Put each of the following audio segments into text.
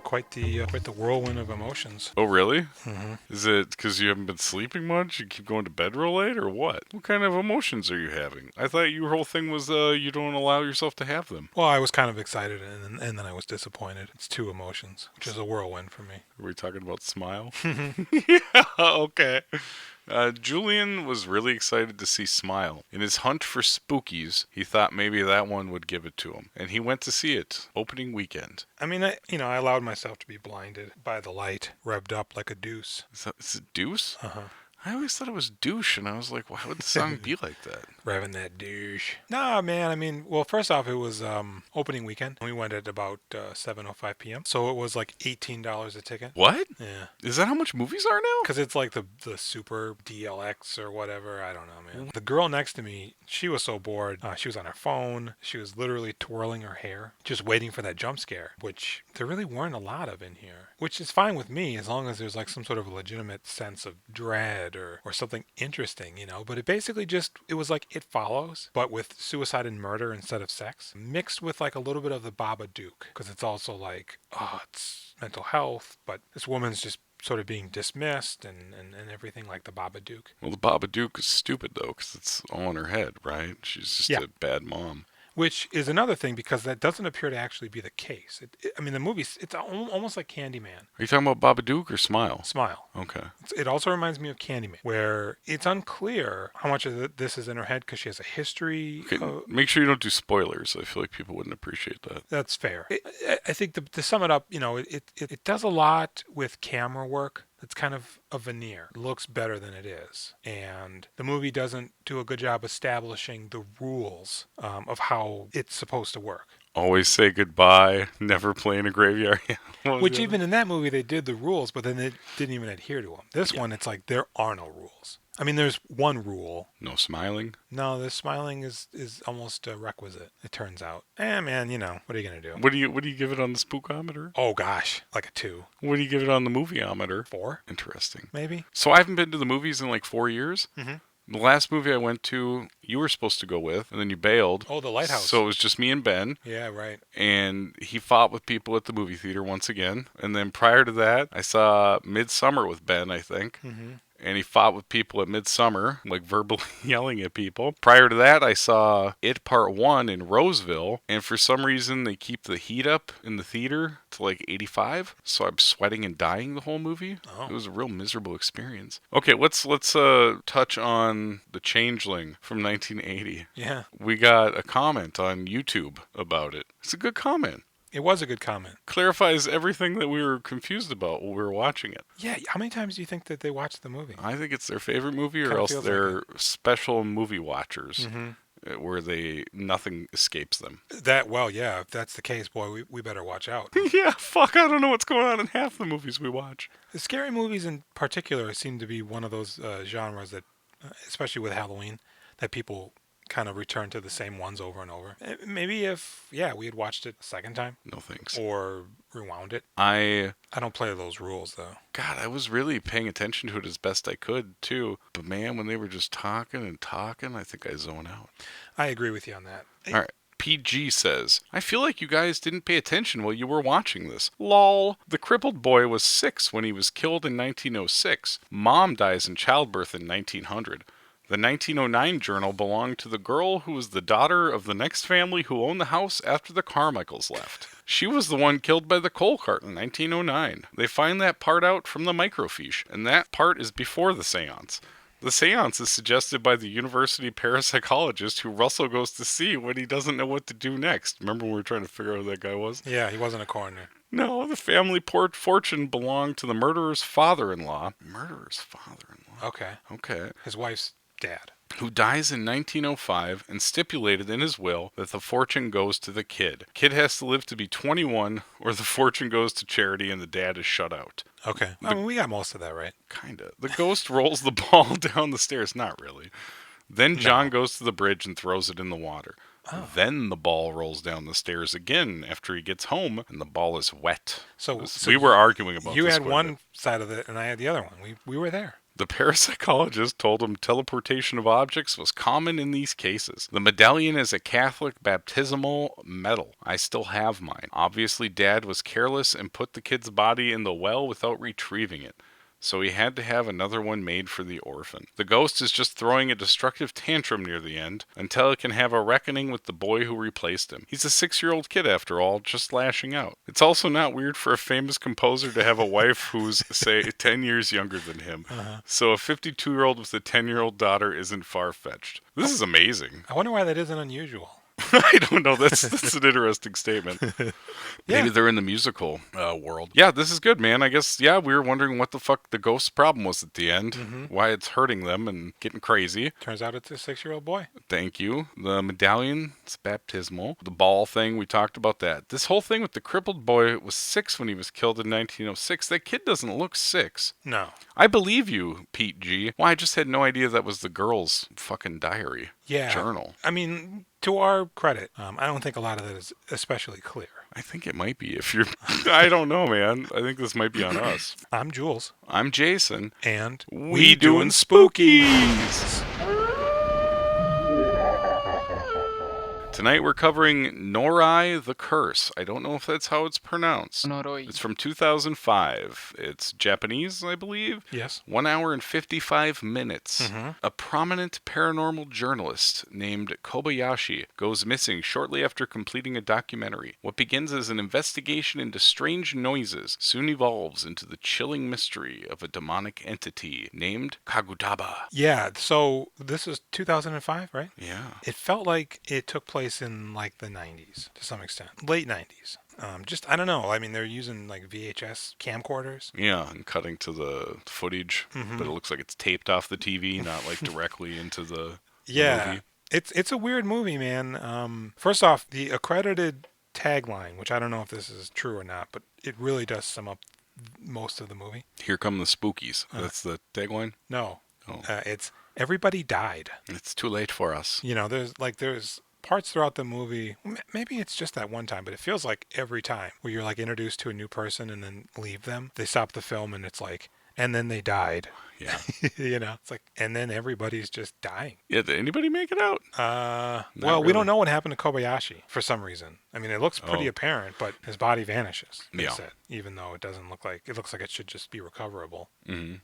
quite the whirlwind of emotions. Oh, really? Hmm. Is it because you haven't been sleeping much? You keep going to bed real late, or what? What kind of emotions are you having? I thought your whole thing was you don't allow yourself to have them. Well, I was kind of excited, and then I was disappointed. It's two emotions, which is a whirlwind for me. Are we talking about Smile? Hmm. Yeah, okay. Julian was really excited to see Smile. In his hunt for spookies, he thought maybe that one would give it to him, and he went to see it opening weekend. I mean, I allowed myself to be blinded by the light, revved up like a deuce. Is it Deuce? Uh I always thought it was douche, and I was like, why would the song huh. be like that? Revving that douche. Nah, man. I mean, well, first off, it was opening weekend. We went at about 7:05 p.m. So it was like $18 a ticket. What? Yeah, Is that how much movies are now? because it's like the super DLX or whatever. I don't know, man. The girl next to me, she was so bored. She was on her phone. She was literally twirling her hair, just waiting for that jump scare, which there really weren't a lot of in here. Which is fine with me as long as there's like some sort of legitimate sense of dread or something interesting, But it basically it was like It Follows, but with suicide and murder instead of sex, mixed with like a little bit of the Babadook, because it's also like, oh, it's mental health, but this woman's just sort of being dismissed and everything like the Babadook. Well, the Babadook is stupid, though, because it's all in her head, right? She's just Yeah. a bad mom. Which is another thing because that doesn't appear to actually be the case. I mean, the movie, it's almost like Candyman. Are you talking about Babadook or Smile? Smile. Okay. It also reminds me of Candyman, where it's unclear how much of this is in her head because she has a history. Okay, make sure you don't do spoilers. I feel like people wouldn't appreciate that. That's fair. I think to sum it up, it does a lot with camera work. It's kind of a veneer. It looks better than it is. And the movie doesn't do a good job establishing the rules of how it's supposed to work. Always say goodbye. Never play in a graveyard. Which even in that movie they did the rules, but then they didn't even adhere to them. This one, it's like there are no rules. I mean, there's one rule. No smiling. No, the smiling is almost a requisite. It turns out. Man, what are you gonna do? What do you give it on the spookometer? Oh gosh, like a 2. What do you give it on the movieometer? 4, Interesting. maybe. So I haven't been to the movies in like 4 years. Mm-hmm. The last movie I went to, you were supposed to go with, and then you bailed. Oh, The Lighthouse. So it was just me and Ben. Yeah, right. And he fought with people at the movie theater once again. And then prior to that, I saw Midsummer with Ben, I think. Mm-hmm. And he fought with people at Midsummer, like verbally yelling at people. Prior to that, I saw It Part 1 in Roseville. And for some reason, they keep the heat up in the theater to like 85. So I'm sweating and dying the whole movie. Oh. It was a real miserable experience. Okay, let's touch on The Changeling from 1980. Yeah, We got a comment on YouTube about it. It's a good comment. it was a good comment. Clarifies everything that we were confused about while we were watching it. Yeah, how many times do you think that they watched the movie? I think it's their favorite movie, or Kinda else feels they're special movie watchers, Mm-hmm. where nothing escapes them. Yeah, if that's the case, boy, we better watch out. Yeah, fuck, I don't know what's going on in half the movies we watch. The scary movies in particular seem to be one of those genres that, especially with Halloween, that people kind of return to the same ones over and over. Maybe if, we had watched it a second time No thanks. or rewound it. I don't play those rules, though. God, I was really paying attention to it as best I could, too. But man, when they were just talking and talking, I think I zone out. I agree with you on that. All right. PG says, I feel like you guys didn't pay attention while you were watching this. Lol. The crippled boy was 6 when he was killed in 1906. Mom dies in childbirth in 1900. The 1909 journal belonged to the girl who was the daughter of the next family who owned the house after the Carmichaels left. She was the one killed by the coal cart in 1909. They find that part out from the microfiche, and that part is before the seance. The seance is suggested by the university parapsychologist who Russell goes to see when he doesn't know what to do next. Remember when we were trying to figure out who that guy was? Yeah, he wasn't a coroner. No, the family fortune belonged to the murderer's father-in-law. Murderer's father-in-law? Okay. His wife's dad. Who dies in 1905 and stipulated in his will that the fortune goes to the kid. Kid has to live to be 21 or the fortune goes to charity and the dad is shut out. Okay. I mean, we got most of that right. Kinda. The ghost rolls the ball down the stairs. Not really. Then John goes to the bridge and throws it in the water. Oh. Then the ball rolls down the stairs again after he gets home, and the ball is wet. So we were arguing about this. You had one side of it, and I had the other one. We were there. The parapsychologist told him teleportation of objects was common in these cases. The medallion is a Catholic baptismal medal. I still have mine. Obviously, Dad was careless and put the kid's body in the well without retrieving it. So he had to have another one made for the orphan. The ghost is just throwing a destructive tantrum near the end until it can have a reckoning with the boy who replaced him. He's a 6-year-old kid after all, just lashing out. It's also not weird for a famous composer to have a wife who's, say, 10 years younger than him. So a 52-year-old with a 10-year-old daughter isn't far-fetched. This is amazing. I wonder why that isn't unusual. I don't know. That's an interesting statement. Maybe they're in the musical world. Yeah, this is good, man. I guess, we were wondering what the fuck the ghost's problem was at the end, why it's hurting them and getting crazy. Turns out it's a 6-year-old boy. Thank you. The medallion, it's baptismal. The ball thing, we talked about that. This whole thing with the crippled boy was 6 when he was killed in 1906. That kid doesn't look 6. No. I believe you, Pete G. Well, I just had no idea that was the girl's fucking diary. Journal. I mean, to our credit, I don't think a lot of that is especially clear. I think it might be if you're... I don't know, man. I think this might be on us. I'm Jules. I'm Jason. And we doing spookies! Tonight we're covering Noroi the Curse. I don't know if that's how it's pronounced. Noroi. It's from 2005. It's Japanese, I believe. Yes. 1 hour and 55 minutes. A prominent paranormal journalist named Kobayashi goes missing shortly after completing a documentary. What begins as an investigation into strange noises soon evolves into the chilling mystery of a demonic entity named Kagutaba. Yeah, so this is 2005, right? Yeah. It felt like it took place in like the 90s to some extent. Late 90s. I don't know. I mean, they're using like VHS camcorders. Yeah, and cutting to the footage, but it looks like it's taped off the TV, not like directly into the movie. It's a weird movie, man. First off, the accredited tagline, which I don't know if this is true or not, but it really does sum up most of the movie. Here come the spookies. That's the tagline? No. Oh. It's everybody died. It's too late for us. You know, there's parts throughout the movie, maybe it's just that one time, but it feels like every time where you're like introduced to a new person and then leave them, they stop the film and it's like, and then they died. Yeah. You know, it's like, and then everybody's just dying. Yeah, did anybody make it out? Well, really. We don't know what happened to Kobayashi for some reason. I mean, it looks pretty apparent, but his body vanishes. They said, even though it doesn't look like, it looks like it should just be recoverable. We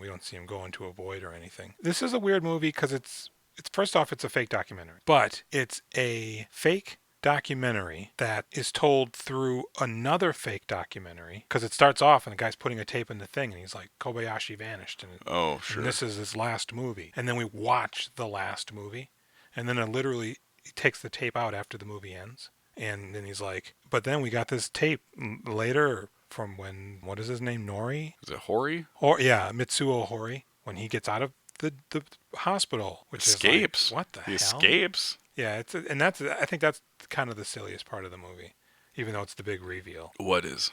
don't see him go into a void or anything. This is a weird movie because it's first off, it's a fake documentary, but it's a fake documentary that is told through another fake documentary because it starts off and the guy's putting a tape in the thing and he's like, Kobayashi vanished. And this is his last movie. And then we watch the last movie and then it literally takes the tape out after the movie ends. And then he's like, but then we got this tape later from when, what is his name? Noroi? Is it Hori? Mitsuo Hori, when he gets out of the hospital, which escapes. Is like, what the hell? Escapes. Yeah, I think that's kind of the silliest part of the movie, even though it's the big reveal. What is?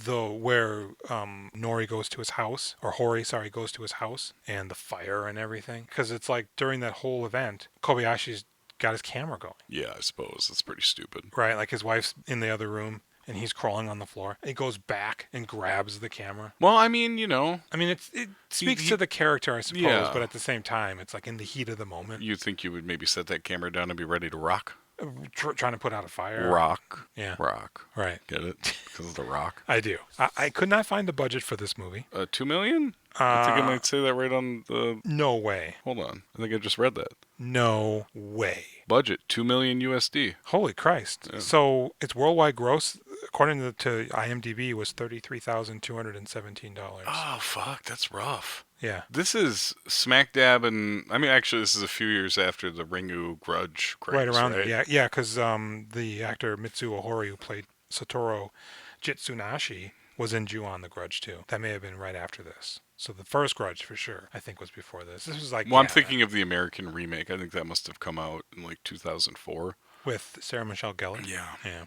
Where Noroi goes to his house, or Hori, sorry, goes to his house, and the fire and everything, because it's like during that whole event, Kobayashi's got his camera going. Yeah, I suppose that's pretty stupid. Right, like his wife's in the other room. And he's crawling on the floor. He goes back and grabs the camera. Well, I mean, you know. I mean, it speaks to the character, I suppose, yeah. But at the same time, it's like in the heat of the moment. You think you would maybe set that camera down and be ready to rock? Trying to put out a fire. Rock. Yeah. Rock. Right. Get it? Because of the rock. I do. I could not find the budget for this movie. $2 million? I think I might say that right on the... No way. Hold on. I think I just read that. No way. Budget, $2 million USD. Holy Christ. Yeah. So its worldwide gross, according to IMDb, was $33,217. Oh, fuck. That's rough. Yeah. This is smack dab and... I mean, actually, this is a few years after the Ringu Grudge craze, right around there. Yeah, because the actor Mitsuo Hori, who played Satoru Jitsunashi, was in Ju-on the Grudge, too. That may have been right after this. So the first Grudge, for sure, I think was before this. This was like... Well, I'm thinking of the American remake. I think that must have come out in like 2004. With Sarah Michelle Gellar? Yeah. Yeah.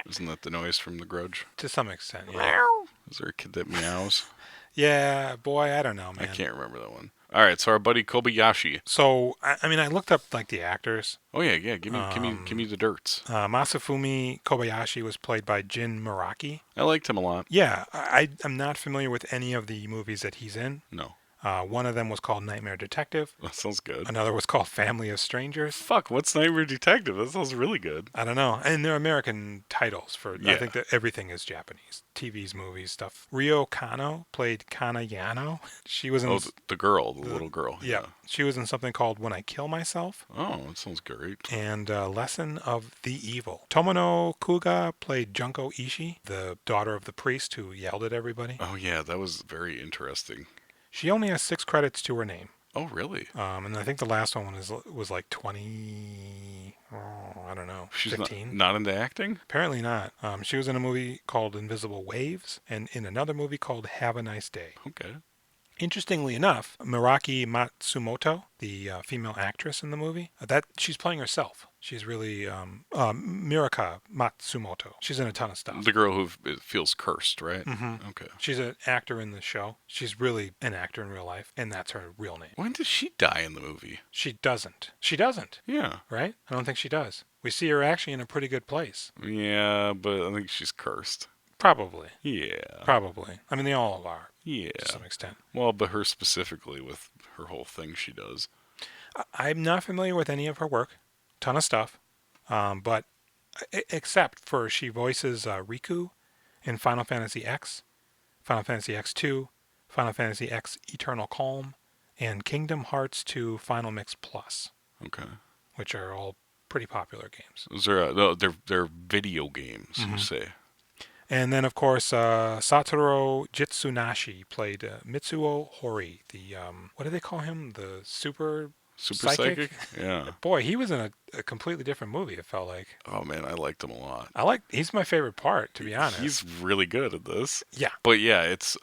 Isn't that the noise from the Grudge? To some extent, yeah. Is there a kid that meows? Yeah, boy, I don't know, man. I can't remember that one. All right, so our buddy Kobayashi. So I mean, I looked up like the actors. Oh yeah, yeah. Give me the dirts. Masafumi Kobayashi was played by Jin Muraki. I liked him a lot. Yeah, I'm not familiar with any of the movies that he's in. No, One of them was called Nightmare Detective. that sounds good. Another was called Family of Strangers. Fuck, what's Nightmare Detective? That sounds really good. I don't know. And they're American titles for, I Yeah. think that everything is Japanese. TVs, movies, stuff. Ryo Kano played Kana Yano. She was in, Oh, the girl, the little girl. yeah, she was in something called When I Kill Myself Oh, that sounds great. and Lesson of the Evil. Tomono Kuga played Junko Ishii, the daughter of the priest who yelled at everybody. Oh yeah, that was very interesting. She only has 6 credits to her name. Oh really? And I think the last one was like 20, oh, I don't know, She's 15. not into acting? Apparently not. She was in a movie called Invisible Waves and in another movie called Have a Nice Day. Okay. Interestingly enough, Miraki Matsumoto, the female actress in the movie, that she's playing herself. She's really Miraka Matsumoto. She's in a ton of stuff. The girl who feels cursed, right? Mm-hmm. Okay. She's an actor in the show. She's really an actor in real life, and that's her real name. When does she die in the movie? She doesn't. She doesn't, Yeah. right? I don't think she does. We see her actually in a pretty good place. Yeah, but I think she's cursed. Probably. Yeah. Probably. I mean, they all are Yeah. to some extent. Well, but her specifically with her whole thing she does. I'm not familiar with any of her work. Ton of stuff. But except for she voices Riku in Final Fantasy X, Final Fantasy X2, Final Fantasy X Eternal Calm, and Kingdom Hearts 2 Final Mix Plus, Okay. which are all pretty popular games. Those are no, they're video games, you Mhm. say. And then, of course, Satoru Jitsunashi played Mitsuo Hori, the, what do they call him? The super Super psychic? Yeah. Boy, he was in a completely different movie, it felt like. Oh man, I liked him a lot. He's my favorite part, to be honest. He's really good at this. Yeah. But yeah, it's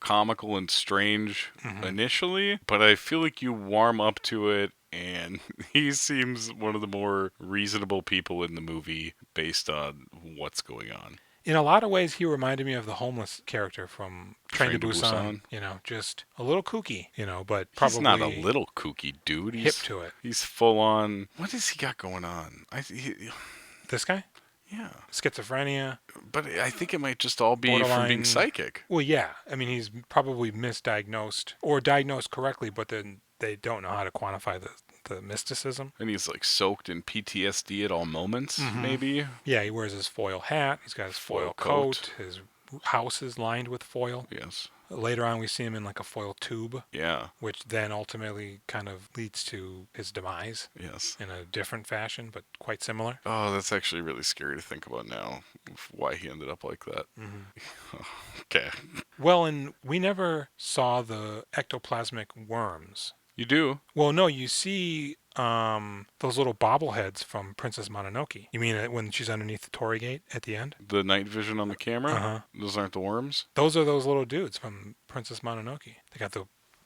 comical and strange Mhm. initially, but I feel like you warm up to it and he seems one of the more reasonable people in the movie based on what's going on. In a lot of ways, he reminded me of the homeless character from Train to Busan. You know, just a little kooky, but probably He's not a little kooky dude. hip He's to it. He's full on. What has he got going on? This guy? Yeah. Schizophrenia. But I think it might just all be from Borderline. being psychic. Well, yeah. I mean, he's probably misdiagnosed or diagnosed correctly, but then they don't know how to quantify the mysticism. And he's like soaked in PTSD at all moments, maybe. Yeah, he wears his foil hat. He's got his foil coat. His house is lined with foil. Yes. Later on, we see him in like a foil tube, Yeah. which then ultimately kind of leads to his demise Yes. in a different fashion, but quite similar. Oh, that's actually really scary to think about now, why he ended up like that. Okay. Well, and we never saw the ectoplasmic worms. You do? Well, no, you see those little bobbleheads from Princess Mononoke. You mean when she's underneath the Torii Gate at the end? The night vision on the camera? Uh-huh. Those aren't the worms? Those are those little dudes from Princess Mononoke. They got the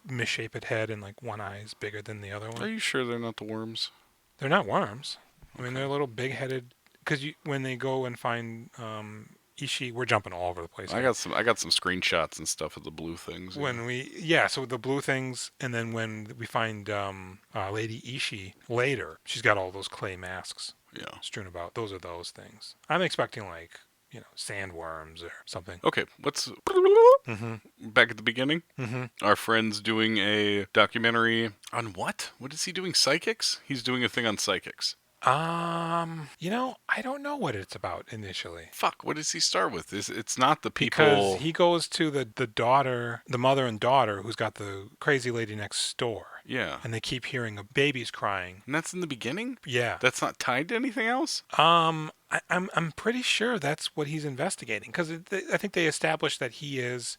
misshapen head and like one eye is bigger than the other one. Are you sure they're not the worms? They're not worms. I mean, they're little big-headed. Because when they go and find Ishii, we're jumping all over the place. I got some screenshots and stuff of the blue things. So the blue things, and then when we find Lady Ishii later, she's got all those clay masks strewn about. Those are those things. I'm expecting like sandworms or something. Okay, let's Mm-hmm. back at the beginning. Mm-hmm. Our friend's doing a documentary on what? What is he doing? Psychics? He's doing a thing on psychics. I don't know what it's about initially. Fuck, what does he start with? It's not the people. Because he goes to the daughter, the mother and daughter, who's got the crazy lady next door. Yeah. And they keep hearing babies crying. And that's in the beginning? Yeah. That's not tied to anything else? I'm pretty sure that's what he's investigating because I think they established that he is,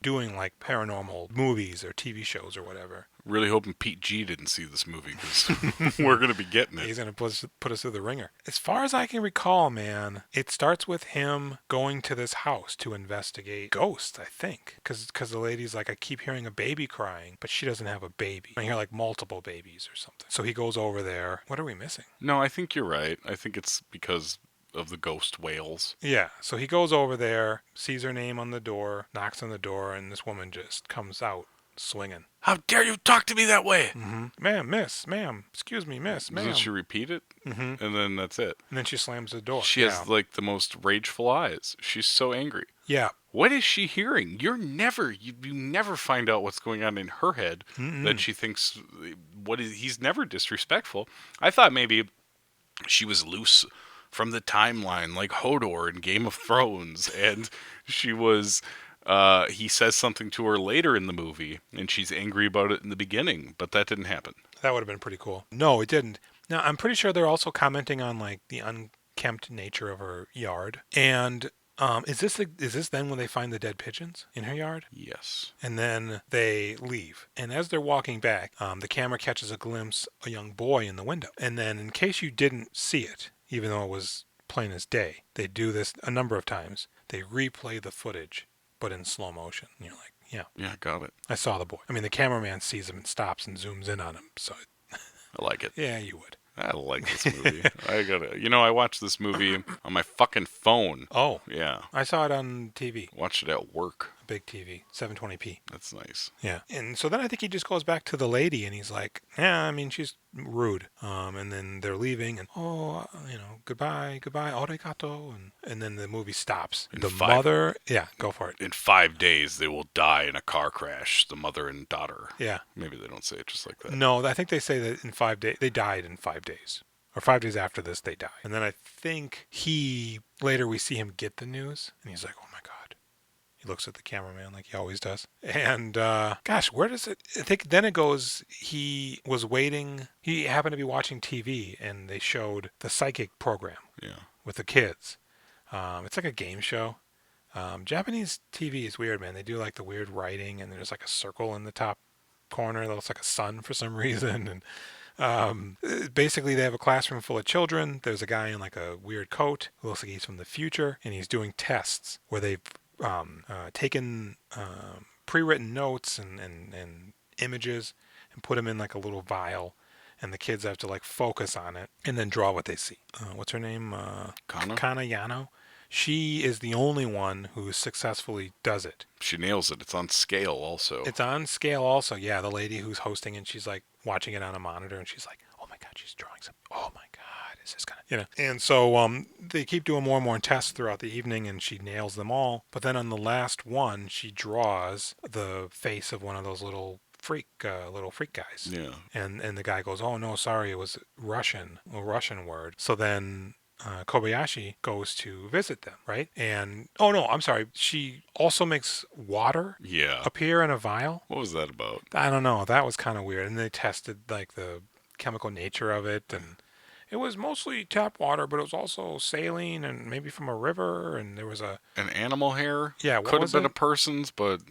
doing like paranormal movies or TV shows or whatever. Really hoping Pete G didn't see this movie because we're going to be getting it. He's going to put us through the ringer. As far as I can recall, man, it starts with him going to this house to investigate ghosts, I think. Because the lady's like, I keep hearing a baby crying, but she doesn't have a baby. I hear like multiple babies or something. So he goes over there. What are we missing? No, I think you're right. I think it's because of the ghost whales. Yeah, so he goes over there, sees her name on the door, knocks on the door, and this woman just comes out. swinging. How dare you talk to me that way? Ma'am, miss, ma'am, excuse me, miss, Doesn't ma'am. she repeat it? And And then that's it. then she slams the door. She has like the most rageful eyes. She's so angry. Yeah. What is she hearing? You never find out what's going on in her head that she thinks he's never disrespectful. I thought maybe she was loose from the timeline like Hodor in Game of Thrones, and she was he says something to her later in the movie and she's angry about it in the beginning, but that didn't happen. That would have been pretty cool. No, it didn't. Now, I'm pretty sure they're also commenting on like the unkempt nature of her yard. And is this then when they find the dead pigeons in her yard? Yes. And then they leave. And as they're walking back, the camera catches a glimpse of a young boy in the window. And then, in case you didn't see it, even though it was plain as day, they do this a number of times. They replay the footage, but in slow motion. And you're like, yeah. Yeah, got it. I saw the boy. I mean, the cameraman sees him and stops and zooms in on him. So, I like it. yeah, you would. I like this movie. I watched this movie on my fucking phone. Oh, Yeah. I saw it on TV, Watched it at work. a big TV, 720p. That's nice. Yeah. And so then I think he just goes back to the lady and he's like, yeah, I mean, she's rude. And then they're leaving and, goodbye, arigato. And then the movie stops. In The five- mother, yeah, go for it. In 5 days, they will die in a car crash, the mother and daughter. Yeah. Maybe they don't say it just like that. No, I think they say that in 5 days, they died in 5 days. Or 5 days after this, they die. And then I think later we see him get the news and he's like, oh my God. He looks at the cameraman like he always does. And gosh, where does it? I think then it goes. He was waiting. He happened to be watching TV, and they showed the psychic program Yeah. with the kids. It's like a game show. Japanese TV is weird, man. They do like the weird writing, and there's like a circle in the top corner that looks like a sun for some reason. And basically, they have a classroom full of children. There's a guy in like a weird coat who looks like he's from the future, and he's doing tests where they've taken pre-written notes and images and put them in like a little vial, and the kids have to like focus on it and then draw what they see. What's her name? Kana? Kana Yano. She is the only one who successfully does it. She nails it. It's on scale also. It's on scale also. Yeah, the lady who's hosting and she's like watching it on a monitor and she's like, oh my God, she's drawing something. Oh my God, is this gonna, And so they keep doing more and more tests throughout the evening and she nails them all. But then on the last one, she draws the face of one of those little freak guys. Yeah. And the guy goes, oh no, sorry, it was Russian, a Russian word. So then Kobayashi goes to visit them, right? And, oh no, I'm sorry. She also makes water Yeah. appear in a vial. What was that about? I don't know. That was kind of weird. And they tested like the chemical nature of it. And it was mostly tap water, but it was also saline and maybe from a river. And there was An animal hair? Yeah, what Could have was been it? a person's, but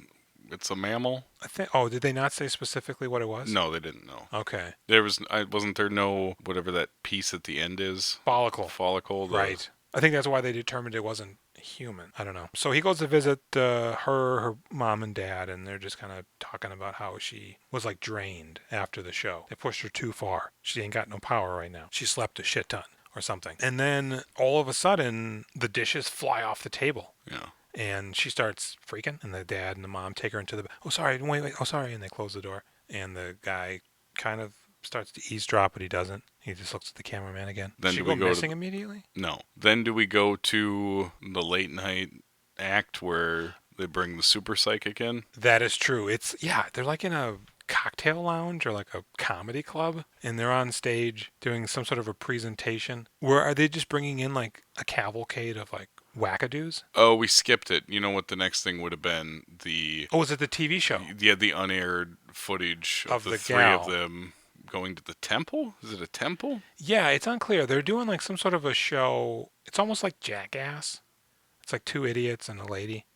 it's a mammal. I think, oh, did they not say specifically what it was? No, they didn't know. Okay. Wasn't there no, whatever that piece at the end is? Follicle. Follicle. Right. I think that's why they determined it wasn't human. I don't know. So he goes to visit her mom and dad, and they're just kind of talking about how she was like drained after the show. They pushed her too far. She ain't got no power right now. She slept a shit ton or something. And then all of a sudden, the dishes fly off the table. Yeah. And she starts freaking, and the dad and the mom take her into the, oh, sorry, wait, oh, sorry, and they close the door. And the guy kind of starts to eavesdrop, but he doesn't. He just looks at the cameraman again. Then Does she do go we go to missing immediately? No. Then do we go to the late night act where they bring the super psychic in? That is true. They're like in a cocktail lounge or like a comedy club, and they're on stage doing some sort of a presentation. Where are they just bringing in like a cavalcade of like wackadoos? Oh, we skipped it. You know what the next thing would have been? Oh, was it the TV show? Yeah, the unaired footage of Of the the three gal. of them going to the temple? Is it a temple? Yeah, it's unclear. They're doing like some sort of a show. It's almost like Jackass. It's like two idiots and a lady.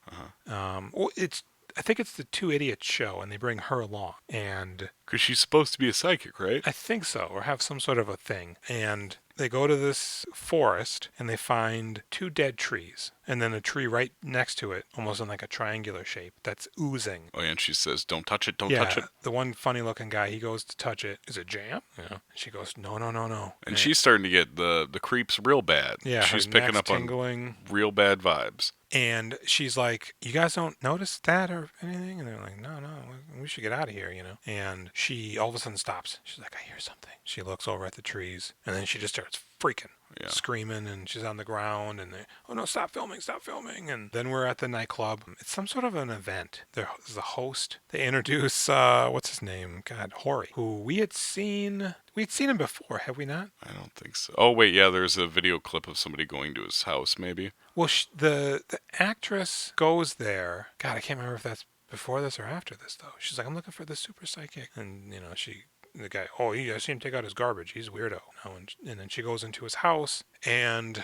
I think it's the two idiots show, and they bring her along. And Because she's supposed to be a psychic, right? I think so, or have some sort of a thing. And they go to this forest and they find two dead trees, and then a tree right next to it, almost in like a triangular shape, that's oozing. Oh, yeah, and she says, "Don't touch it, don't touch Yeah, it." the one funny looking guy, he goes to touch it. Is it jam? Yeah. She goes, no, no, no, no. And she's starting to get the creeps real bad. Yeah, her She's picking neck's up on tingling. real bad vibes. And she's like, you guys don't notice that or anything? And they're like, no, no, we should get out of here, And she all of a sudden stops. She's like, I hear something. She looks over at the trees, and then she just starts freaking, Yeah. screaming, and she's on the ground, and they, oh no, stop filming. And then we're at the nightclub. It's some sort of an event. There's a host. They introduce, what's his name? God, Hori, who we'd seen him before, have we not? I don't think so. Oh, wait, yeah, there's a video clip of somebody going to his house, maybe. Well, the actress goes there. God, I can't remember if that's before this or after this, though. She's like, I'm looking for the super psychic. And, the guy, oh, I see him take out his garbage. He's a weirdo. And then she goes into his house, and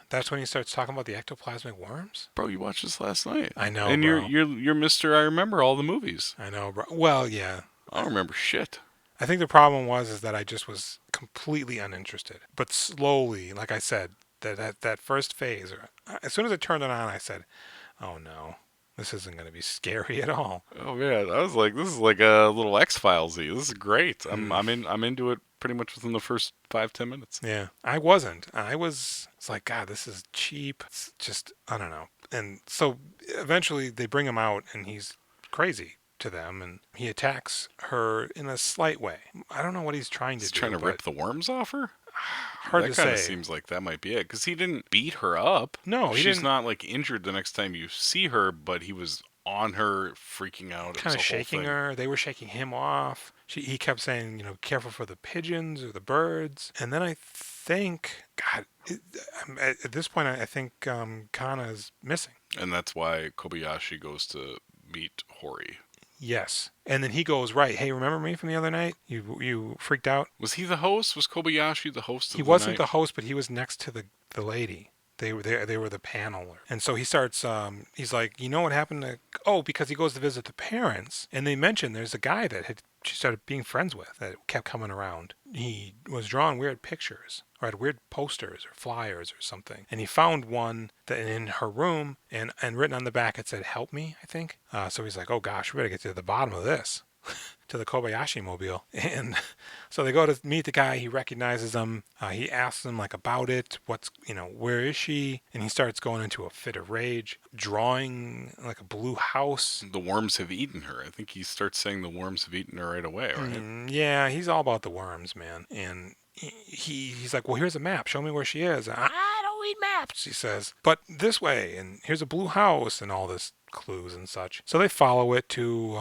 that's when he starts talking about the ectoplasmic worms. Bro, you watched this last night. I know, and bro. you're Mr. I remember all the movies. I know, bro. Well, yeah. I don't remember shit. I think the problem is that I just was completely uninterested. But slowly, like I said, that first phase, or as soon as I turned it on, I said, oh no, this isn't going to be scary at all. Oh man, I was like, this is like a little X-Filesy. This is great. I'm into it pretty much within the first 5-10 minutes. Yeah, I wasn't. It's like, God, this is cheap. It's just, I don't know. And so eventually they bring him out, and he's crazy to them, and he attacks her in a slight way. I don't know what he's trying to He's do. trying to rip the worms off her? Hard to That kind of say. seems like that might be it, because he didn't beat her up. No, he She's didn't. not like injured the next time you see her, but he was on her, freaking out. Kind of shaking her. They were shaking him off. He kept saying, careful for the pigeons or the birds. And then I think, God, at this point, I think Kana is missing. And that's why Kobayashi goes to meet Hori. Yes. And then he goes, right, hey, remember me from the other night? You freaked out? Was he the host? Was Kobayashi the host of He the wasn't night? the host, but he was next to the lady. They were the panel. And so he starts, he's like, you know what happened to, because he goes to visit the parents, and they mention there's a guy that she started being friends with that kept coming around. He was drawing weird pictures, or had weird posters or flyers or something. And he found one that in her room, and written on the back it said, help me, I think. So he's like, oh gosh, we better get to the bottom of this. To the Kobayashi mobile. And so they go to meet the guy. He recognizes him. He asks him like about it. Where is she? And he starts going into a fit of rage, drawing like a blue house. The worms have eaten her. I think he starts saying the worms have eaten her right away, right? Yeah, he's all about the worms, man. And he's like, well, here's a map. Show me where she is. I don't read maps, he says. But this way, and here's a blue house, and all this clues and such. So they follow it to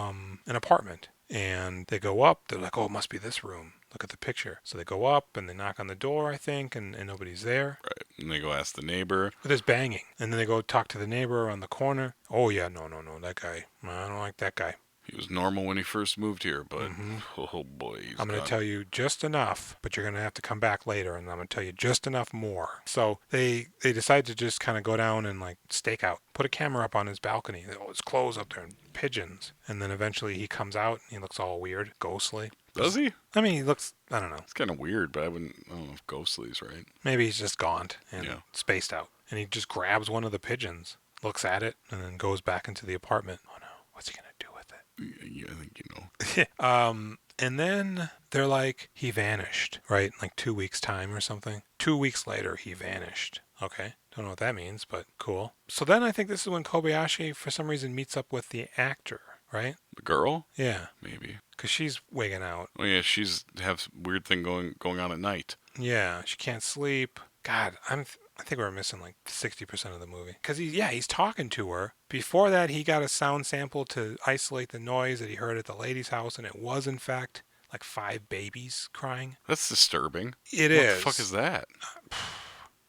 an apartment. And they go up. They're like, oh, it must be this room. Look at the picture. So they go up and they knock on the door, I think, and nobody's there. Right. And they go ask the neighbor. But there's banging. And then they go talk to the neighbor around the corner. Oh, yeah, no, that guy. I don't like that guy. He was normal when he first moved here, but oh boy, I'm going to tell you just enough, but you're going to have to come back later, and I'm going to tell you just enough more. So they decide to just kind of go down and like stake out, put a camera up on his balcony. Oh, his clothes up there and pigeons. And then eventually he comes out and he looks all weird, ghostly. Does he? I mean, he looks, I don't know. It's kind of weird, but I don't know if ghostly's right. Maybe he's just gaunt and Yeah. spaced out. And he just grabs one of the pigeons, looks at it, and then goes back into the apartment. Oh no, what's he going to do with it? Yeah, I think you know. And then they're like, he vanished, right? Like 2 weeks' time or something. 2 weeks later, he vanished. Okay. Don't know what that means, but cool. So then I think this is when Kobayashi, for some reason, meets up with the actor, right? The girl? Yeah. Maybe. Because she's wigging out. Oh yeah, she's have weird thing going on at night. Yeah. She can't sleep. God, I think we're missing like 60% of the movie. Because he's talking to her. Before that, he got a sound sample to isolate the noise that he heard at the lady's house, and it was, in fact, like 5 babies crying. That's disturbing. It What is. the fuck is that?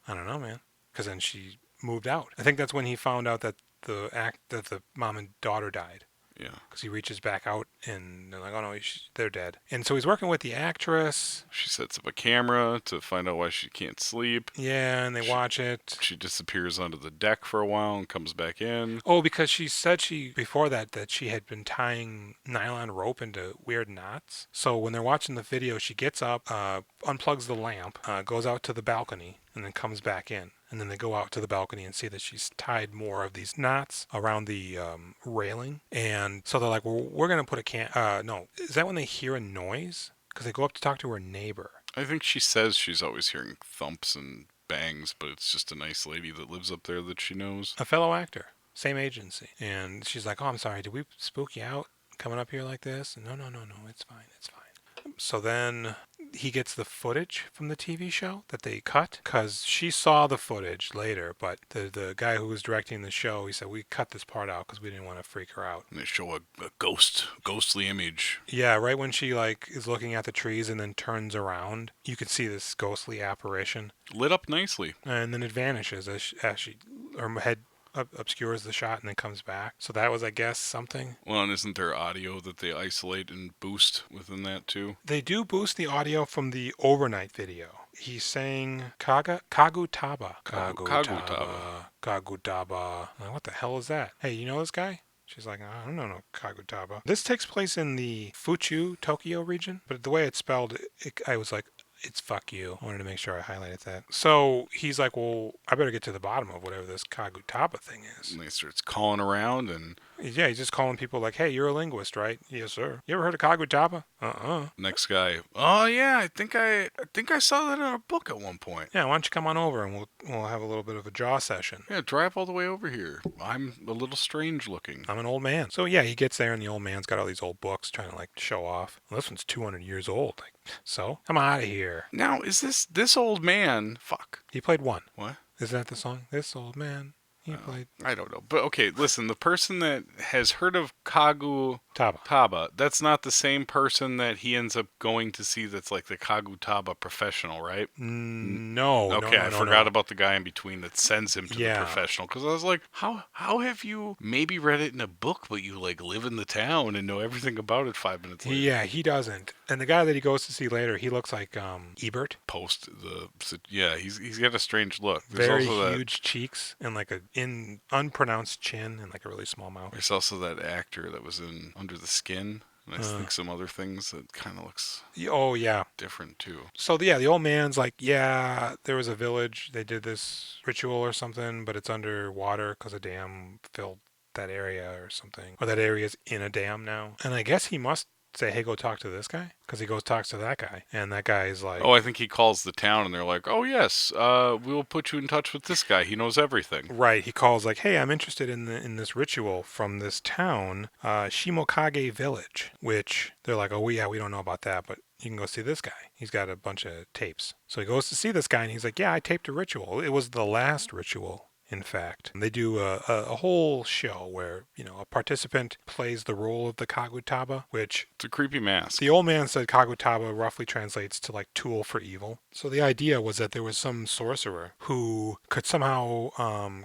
I don't know, man. Because then she moved out. I think that's when he found out that the mom and daughter died. Yeah. Because he reaches back out and they're like, oh no, they're dead. And so he's working with the actress. She sets up a camera to find out why she can't sleep. Yeah, and they She, watch it. she disappears onto the deck for a while and comes back in. Oh, because she said before that she had been tying nylon rope into weird knots. So when they're watching the video, she gets up, unplugs the lamp, goes out to the balcony, and then comes back in. And then they go out to the balcony and see that she's tied more of these knots around the railing. And so they're like, well, we're going to put no. Is that when they hear a noise? Because they go up to talk to her neighbor. I think she says she's always hearing thumps and bangs, but it's just a nice lady that lives up there that she knows. A fellow actor. Same agency. And she's like, oh, I'm sorry. Did we spook you out coming up here like this? And no. It's fine. It's fine. So then he gets the footage from the TV show that they cut because she saw the footage later, but the guy who was directing the show, he said, we cut this part out because we didn't want to freak her out. And they show a ghostly image. Yeah, right when she is looking at the trees and then turns around, you can see this ghostly apparition. Lit up nicely. And then it vanishes as her head obscures the shot and then comes back. So that was, I guess, something. Well, and isn't there audio that they isolate and boost within that too? They do boost the audio from the overnight video. He's saying Kagutaba. Kagutaba. What the hell is that? Hey, you know this guy? She's like, I don't know no Kagutaba. This takes place in the Fuchu, Tokyo region, but the way it's spelled, I was like, it's fuck you. I wanted to make sure I highlighted that. So he's like, well, I better get to the bottom of whatever this Kagutaba thing is. And he starts calling around and... Yeah, he's just calling people like, hey, you're a linguist, right? Yes, sir. You ever heard of Kagutaba? Next guy, oh yeah, I think I saw that in a book at one point. Yeah, why don't you come on over and we'll have a little bit of a jaw session. Yeah, drive all the way over here. I'm a little strange looking. I'm an old man. So yeah, he gets there and the old man's got all these old books trying to show off. Well, this one's 200 years old. So I'm out of here. Now, is this old man? Fuck. He played one. What? Isn't that the song? This old man. He played. I don't know. But okay, listen, the person that has heard of Kagutaba, that's not the same person that he ends up going to see that's like the Kagutaba professional, right? No. Okay, no, I forgot about the guy in between that sends him to the professional. Because I was like, how have you maybe read it in a book, but you live in the town and know everything about it 5 minutes later? Yeah, he doesn't. And the guy that he goes to see later, he looks like Ebert. He's got a strange look. There's very huge cheeks and an unpronounced chin and a really small mouth. There's also that actor that was in Under the Skin. And I think some other things that kind of looks different too. So the old man's like, yeah, there was a village. They did this ritual or something, but it's underwater because a dam filled that area or something. Or that area's in a dam now. And I guess he must say, hey, go talk to this guy? Because he goes talks to that guy. And that guy is like... Oh, I think he calls the town and they're like, oh, yes, we'll put you in touch with this guy. He knows everything. Right. He calls like, hey, I'm interested in this ritual from this town, Shimokage Village, which they're like, oh, yeah, we don't know about that, but you can go see this guy. He's got a bunch of tapes. So he goes to see this guy and he's like, yeah, I taped a ritual. It was the last ritual. In fact, they do a whole show where, a participant plays the role of the Kagutaba, which... It's a creepy mask. The old man said Kagutaba roughly translates to tool for evil. So the idea was that there was some sorcerer who could somehow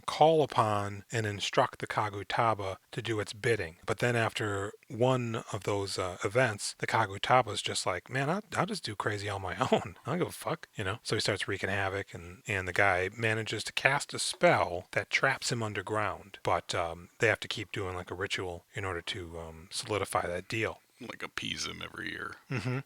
call upon and instruct the Kagutaba to do its bidding. But then after one of those events, the Kagutaba's just like, man, I'll just do crazy on my own. I don't give a fuck, So he starts wreaking havoc and the guy manages to cast a spell that traps him underground, but they have to keep doing a ritual in order to solidify that deal. Appease him every year. Mm-hmm.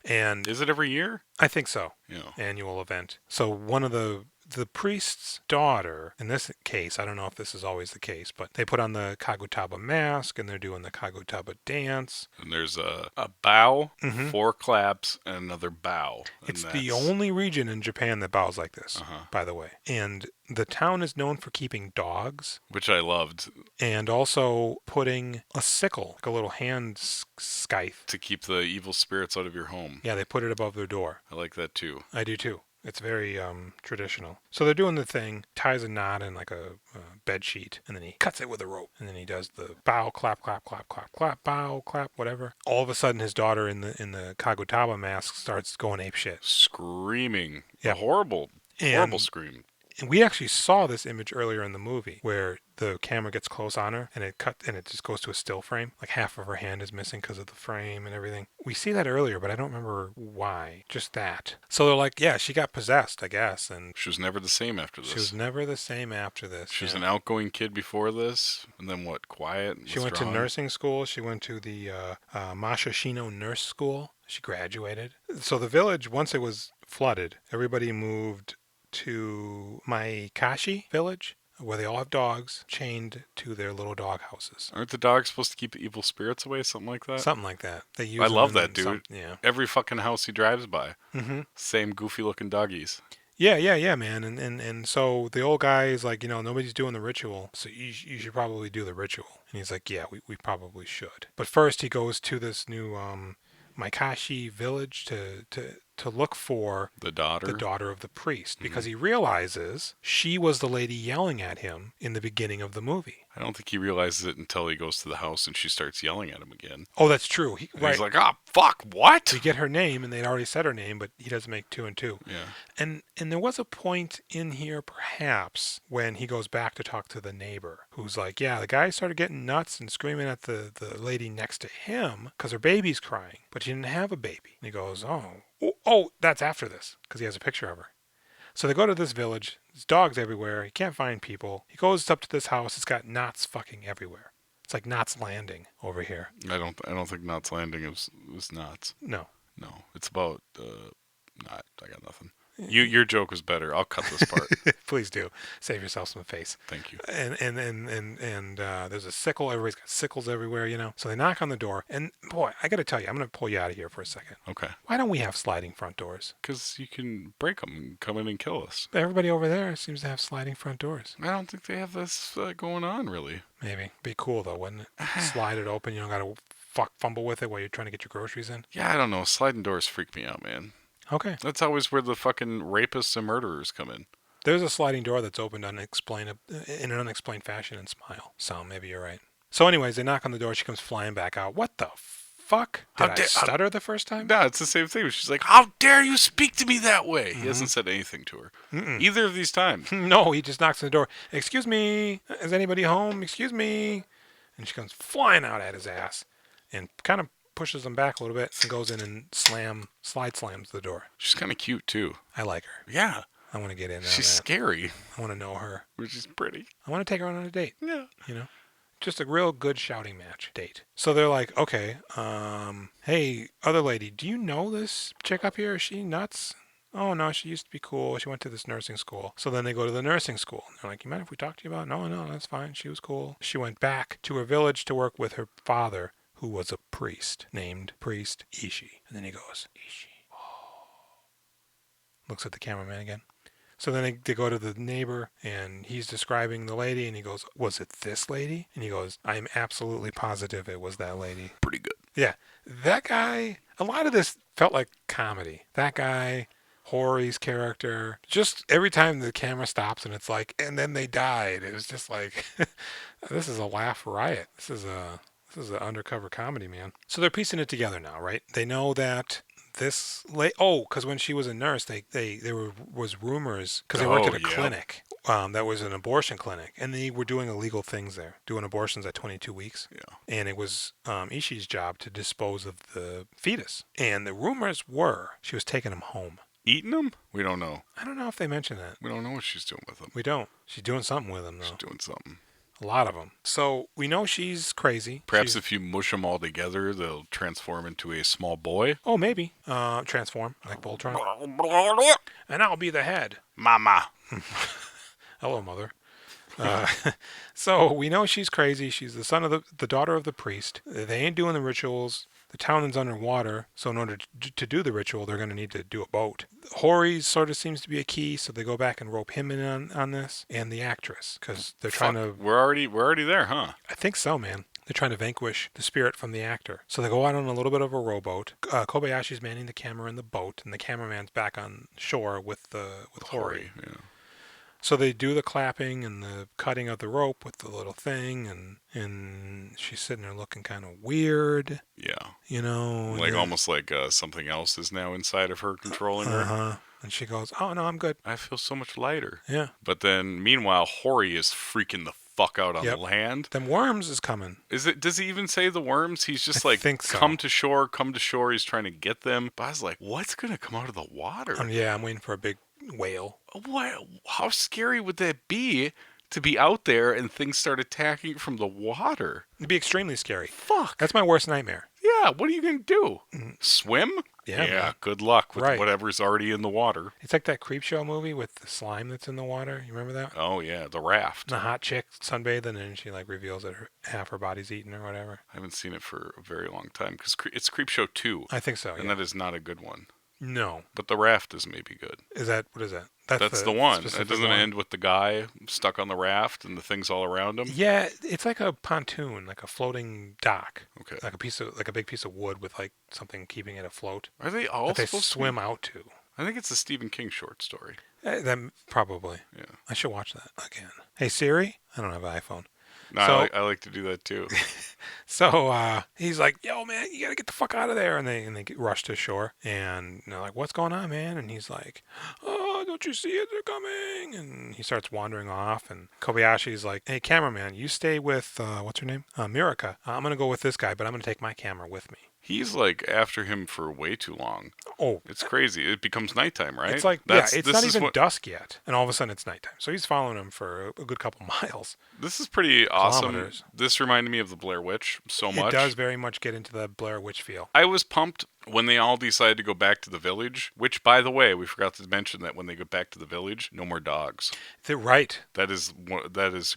And is it every year? I think so. Yeah. Annual event. So one of the priest's daughter, in this case, I don't know if this is always the case, but they put on the Kagutaba mask and they're doing the Kagutaba dance. And there's a bow, 4 claps, and another bow. It's the only region in Japan that bows like this, by the way. And the town is known for keeping dogs. Which I loved. And also putting a sickle, a little hand scythe. To keep the evil spirits out of your home. Yeah, they put it above their door. I like that too. I do too. It's very traditional. So they're doing the thing, ties a knot in a bed sheet, and then he cuts it with a rope. And then he does the bow, clap, clap, clap, clap, clap, bow, clap, whatever. All of a sudden, his daughter in the Kagutaba mask starts going apeshit. Screaming. Yeah. Horrible scream. And we actually saw this image earlier in the movie where the camera gets close on her and it just goes to a still frame. Like half of her hand is missing because of the frame and everything. We see that earlier, but I don't remember why. Just that. So they're like, yeah, she got possessed, I guess. And She was never the same after this. she was never the same after this. She was yeah. an outgoing kid before this, and then what? Quiet. She went to nursing school. She went to the Masashino Nurse School. She graduated. So the village, once it was flooded, everybody moved to Maikashi village, where they all have dogs chained to their little dog houses. Aren't the dogs supposed to keep the evil spirits away? Something like that? Something like that. They use I them love in that, dude. yeah. Every fucking house he drives by. Mm-hmm. Same goofy looking doggies. Yeah, man. And so the old guy is like, nobody's doing the ritual, so you should probably do the ritual. And he's like, yeah, we probably should. But first he goes to this new Maikashi village to look for The daughter. the daughter of the priest, because he realizes she was the lady yelling at him in the beginning of the movie. I don't think he realizes it until he goes to the house and she starts yelling at him again. Oh, that's true. And he's like, "Ah, fuck, what?" We get her name, and they'd already said her name, but he doesn't make two and two. Yeah. And there was a point in here, perhaps, when he goes back to talk to the neighbor, who's like, yeah, the guy started getting nuts and screaming at the lady next to him because her baby's crying, but she didn't have a baby. And he goes, oh, that's after this, because he has a picture of her. So they go to this village. There's dogs everywhere. He can't find people. He goes up to this house. It's got knots fucking everywhere. It's like Knots Landing over here. I don't think Knots Landing was Knots. No. No, it's about not. I got nothing. Your joke was better. I'll cut this part. Please do. Save yourself some face. Thank you. And there's a sickle. Everybody's got sickles everywhere. So they knock on the door. And boy, I got to tell you, I'm going to pull you out of here for a second. Okay. Why don't we have sliding front doors? Because you can break them and come in and kill us. Everybody over there seems to have sliding front doors. I don't think they have this going on, really. Maybe. Be cool, though, wouldn't it? Slide it open. You don't got to fumble with it while you're trying to get your groceries in. Yeah, I don't know. Sliding doors freak me out, man. Okay. That's always where the fucking rapists and murderers come in. There's a sliding door that's opened in an unexplained fashion and smile. So maybe you're right. So anyways, they knock on the door. She comes flying back out. What the fuck? Did I stutter the first time? No, it's the same thing. She's like, "How dare you speak to me that way?" He hasn't said anything to her. Either of these times. No, he just knocks on the door. Excuse me. Is anybody home? Excuse me. And she comes flying out at his ass and kind of pushes him back a little bit and goes in and slide slams the door. She's kind of cute, too. I like her. Yeah. I want to get in on She's that. scary. I want to know her. Which is pretty. I want to take her on a date. Yeah. Just a real good shouting match date. So they're like, okay, hey, other lady, do you know this chick up here? Is she nuts? Oh, no, she used to be cool. She went to this nursing school. So then they go to the nursing school. They're like, you mind if we talk to you about it? No, that's fine. She was cool. She went back to her village to work with her father, who was a priest named Priest Ishii. And then he goes, Ishii. Oh. Looks at the cameraman again. So then they go to the neighbor, and he's describing the lady, and he goes, was it this lady? And he goes, I am absolutely positive it was that lady. Pretty good. Yeah. That guy, a lot of this felt like comedy. That guy, Hori's character, just every time the camera stops and it's like, and then they died. It was just like, this is a laugh riot. This is an undercover comedy, man. So they're piecing it together now, right? They know that because when she was a nurse, there was rumors, because they worked at a clinic that was an abortion clinic, and they were doing illegal things there, doing abortions at 22 weeks. Yeah. And it was Ishii's job to dispose of the fetus. And the rumors were she was taking him home. Eating them? We don't know. I don't know if they mentioned that. We don't know what she's doing with them. We don't. She's doing something with them, though. She's doing something. A lot of them. So we know she's crazy. Perhaps if you mush them all together, they'll transform into a small boy. Oh, maybe. Transform, like Voltron. And I'll be the head. Mama. Hello, mother. So we know she's crazy. She's the son of the daughter of the priest. They ain't doing the rituals. The town is underwater, so in order to do the ritual, they're going to need to do a boat. Hori sort of seems to be a key, so they go back and rope him in on this, and the actress, because they're trying to... We're already there, huh? I think so, man. They're trying to vanquish the spirit from the actor. So they go out on a little bit of a rowboat. Kobayashi's manning the camera in the boat, and the cameraman's back on shore with Hori. Yeah. So they do the clapping and the cutting of the rope with the little thing, and she's sitting there looking kind of weird, Yeah. and Like then almost like something else is now inside of her controlling her. and she goes, "Oh no, I'm good." I feel so much lighter. Yeah. But then, meanwhile, Hori is freaking the fuck out on Yep. land. Them worms is coming. Is it? Does he even say the worms? He's I just like, think so. come to shore, come to shore. He's trying to get them. But I was like, what's gonna come out of the water? Yeah, I'm waiting for a big whale. What? How scary would that be to be out there and things start attacking from the water? It'd be extremely scary. Fuck. That's my worst nightmare. Yeah. What are you gonna do? Swim? Yeah, man. Good luck with Right. whatever's already in the water. It's like that Creepshow movie with the slime that's in the water. You remember that? Oh yeah, the raft. The hot chick sunbathing and she like reveals that half her body's eaten or whatever. I haven't seen it for a very long time because it's Creepshow 2, I think so. and Yeah. that is not a good one. No. But the raft is maybe good. What is that? That's the one. It specific doesn't one. end with the guy stuck on the raft and the things all around him. Yeah, it's like a pontoon, like a floating dock. Okay. Like a big piece of wood with like something keeping it afloat Are they all that they supposed swim to be? out to. I think it's a Stephen King short story. That probably. Yeah. I should watch that again. Hey Siri, I don't have an iPhone. No, So- I like to do that too. So he's like, "Yo, man, you gotta get the fuck out of there!" And they rush to shore, and they're like, "What's going on, man?" And he's like, "Oh, don't you see it? They're coming!" And he starts wandering off. And Kobayashi's like, "Hey, cameraman, you stay with what's her name, Miraka. I'm gonna go with this guy, but I'm gonna take my camera with me." He's like after him for way too long. Oh, It's crazy. It becomes nighttime, right? it's like This it's not is even what- dusk yet, and all of a sudden it's nighttime. So he's following him for a good couple miles. This is pretty awesome. Kilometers. This reminded me of the Blair Witch so much. It does very much get into the Blair Witch feel. I was pumped when they all decided to go back to the village, which, by the way, we forgot to mention that when they go back to the village, no more dogs. They're right. That is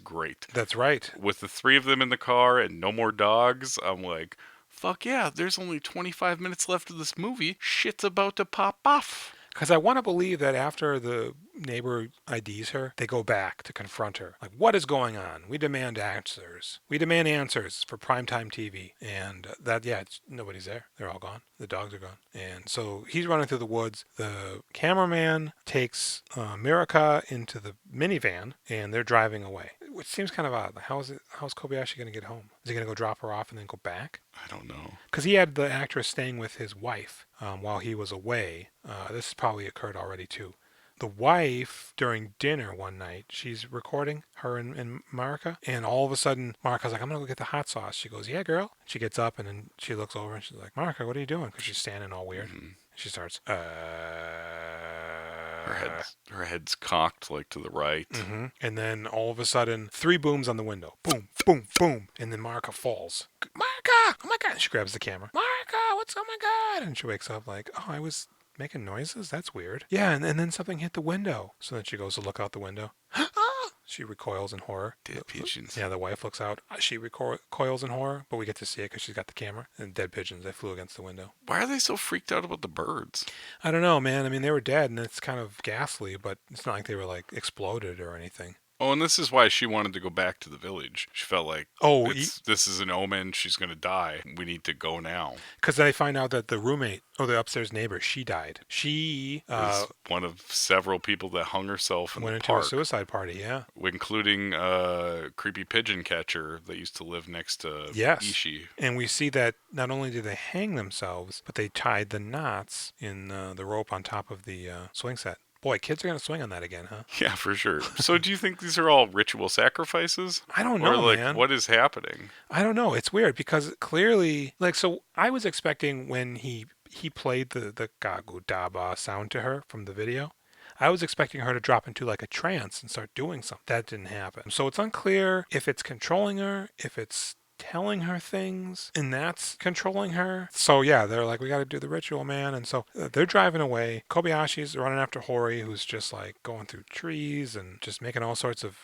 great. That's right. With the three of them in the car and no more dogs, I'm like, fuck yeah, there's only 25 minutes left of this movie. Shit's about to pop off. Because I want to believe that after the neighbor IDs her, they go back to confront her. Like, what is going on? We demand answers. We demand answers for primetime TV. And nobody's there. They're all gone. The dogs are gone. And so he's running through the woods. The cameraman takes Miraka into the minivan, and they're driving away. Which seems kind of odd. Like, how's Kobayashi going to get home? Is he going to go drop her off and then go back? I don't know. Because he had the actress staying with his wife while he was away. This has probably occurred already too. The wife, during dinner one night, she's recording her and Marika, and all of a sudden, Marika's like, "I'm gonna go get the hot sauce." She goes, "Yeah, girl." She gets up and then she looks over and she's like, "Marika, what are you doing?" Because she's standing all weird. She starts, Her head's cocked like to the right. And then all of a sudden, 3 booms on the window. Boom, boom, boom. And then Marika falls. Marika! Oh my God. And she grabs the camera. Marika, oh my God. And she wakes up like, "Oh, I was making noises? That's weird." Yeah, and then something hit the window. So then she goes to look out the window. She recoils in horror. Dead pigeons. Yeah, the wife looks out. She recoils in horror, but we get to see it because she's got the camera. And dead pigeons, they flew against the window. Why are they so freaked out about the birds? I don't know, man. I mean, they were dead, and it's kind of ghastly, but it's not like they were, like, exploded or anything. Oh, and this is why she wanted to go back to the village. She felt like, this is an omen. She's going to die. We need to go now. Because they find out that the roommate, or the upstairs neighbor, she died. She Was one of several people that hung herself in went the into park, a suicide party, yeah. including a creepy pigeon catcher that used to live next to Yes. Ishii. And we see that not only did they hang themselves, but they tied the knots in the rope on top of the swing set. Boy, kids are going to swing on that again, huh? Yeah, for sure. So do you think these are all ritual sacrifices? I don't know, or like, man. what is happening? I don't know. It's weird because clearly, like, so I was expecting when he played the Kagutaba sound to her from the video, I was expecting her to drop into like a trance and start doing something. That didn't happen. So it's unclear if it's controlling her, if it's telling her things, and that's controlling her. So yeah, they're like, "We got to do the ritual, man." And so they're driving away. Kobayashi's running after Hori, who's just like going through trees and just making all sorts of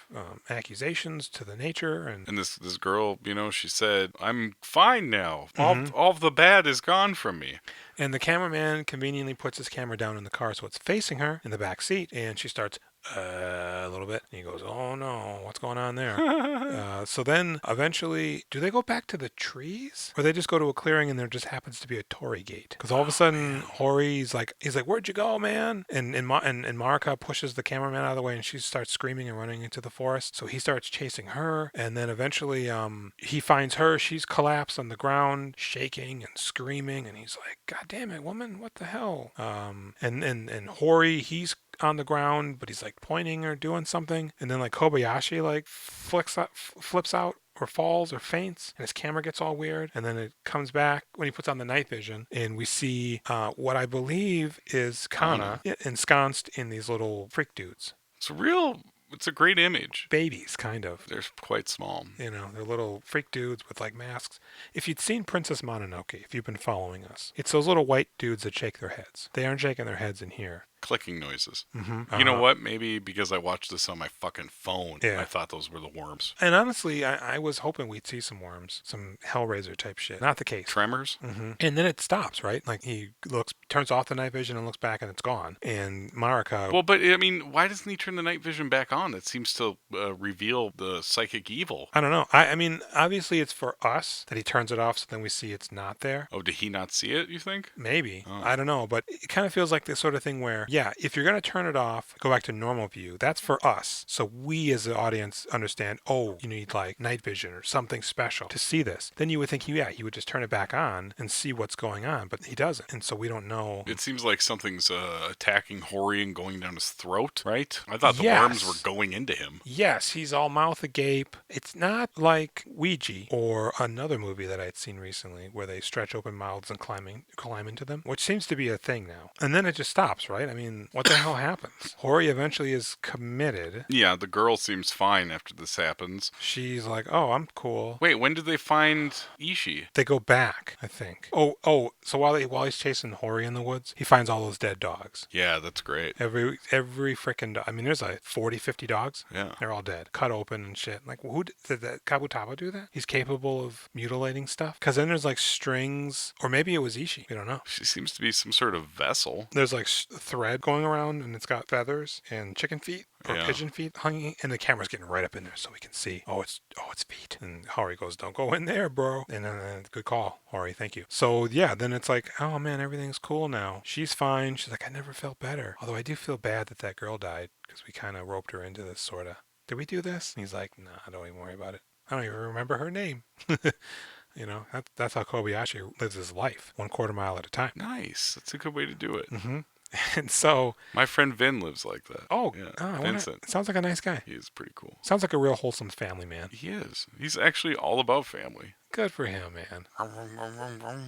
accusations to the nature. And this girl, she said, "I'm fine now. All of the bad is gone from me." And the cameraman conveniently puts his camera down in the car so it's facing her in the back seat, and she starts a little bit. And he goes, oh no, what's going on there? So then eventually, do they go back to the trees, or they just go to a clearing and there just happens to be a torii gate? Because all of a sudden, man. Hori's like, he's like, "Where'd you go, man?" And Marika pushes the cameraman out of the way, and she starts screaming and running into the forest. So he starts chasing her, and then eventually, he finds her. She's collapsed on the ground, shaking and screaming, and he's like, "God damn it, woman, what the hell?" And Hori, he's on the ground, but he's like pointing or doing something, and then like Kobayashi like flips out or falls or faints, and his camera gets all weird, and then it comes back when he puts on the night vision, and we see what I believe is Kana Kana. ensconced in these little freak dudes, It's a great image. babies, kind of. They're quite small. You know, they're little freak dudes with like masks. If you'd seen Princess Mononoke, if you've been following us, it's those little white dudes that shake their heads. They aren't shaking their heads in here. Clicking noises. Mm-hmm. You know what? Maybe because I watched this on my fucking phone, Yeah. I thought those were the worms. And honestly, I was hoping we'd see some worms, some Hellraiser type shit. Not the case. Tremors? And then it stops, right? Like he turns off the night vision and looks back, and it's gone. And Marika, Well, but I mean, why doesn't he turn the night vision back on? It seems to reveal the psychic evil. I don't know. I mean, obviously it's for us that he turns it off, so then we see it's not there. Oh, did he not see it, you think? Maybe. Oh. I don't know. But it kind of feels like the sort of thing where, yeah, if you're going to turn it off, go back to normal view, that's for us. So we as the audience understand, oh, you need like night vision or something special to see this. Then you would think, yeah, he would just turn it back on and see what's going on. But he doesn't. And so we don't know. It seems like something's attacking Hori and going down his throat, right? I thought the Yes. worms were going into him. Yes, he's all mouth agape. It's not like Ouija or another movie that I'd seen recently where they stretch open mouths and climb into them, which seems to be a thing now. And then it just stops, right? I mean, what the hell happens? Hori eventually is committed. Yeah, the girl seems fine after this happens. She's like, oh, I'm cool. Wait, when did they find Ishii? They go back, I think. Oh, so while he's chasing Hori in the woods, he finds all those dead dogs. Yeah, that's great. Every freaking dog. I mean, there's like 40, 50 dogs. Yeah. They're all dead, cut open and shit. Like, who did that? Kagutaba do that? He's capable of mutilating stuff. Because then there's like strings, or maybe it was Ishii. We don't know. She seems to be some sort of vessel. There's like thread going around, and it's got feathers and chicken feet or Yeah. pigeon feet hanging, and the camera's getting right up in there so we can see. Oh, it's feet. And Hori goes, "Don't go in there, bro." And then good call, Hori. Thank you. So yeah, then it's like, oh man, everything's cool now. She's fine. She's like, I never felt better. Although I do feel bad that girl died because we kind of roped her into this sort of. Did we do this? And he's like, nah, don't even worry about it. I don't even remember her name. You know, that's how Kobayashi lives his life, 1/4 mile at a time. Nice. That's a good way to do it. Mm-hmm. And so, My friend Vin lives like that. oh, Yeah, Vincent. Sounds like a nice guy. He's pretty cool. Sounds like a real wholesome family man. He is. He's actually all about family. Good for him, man.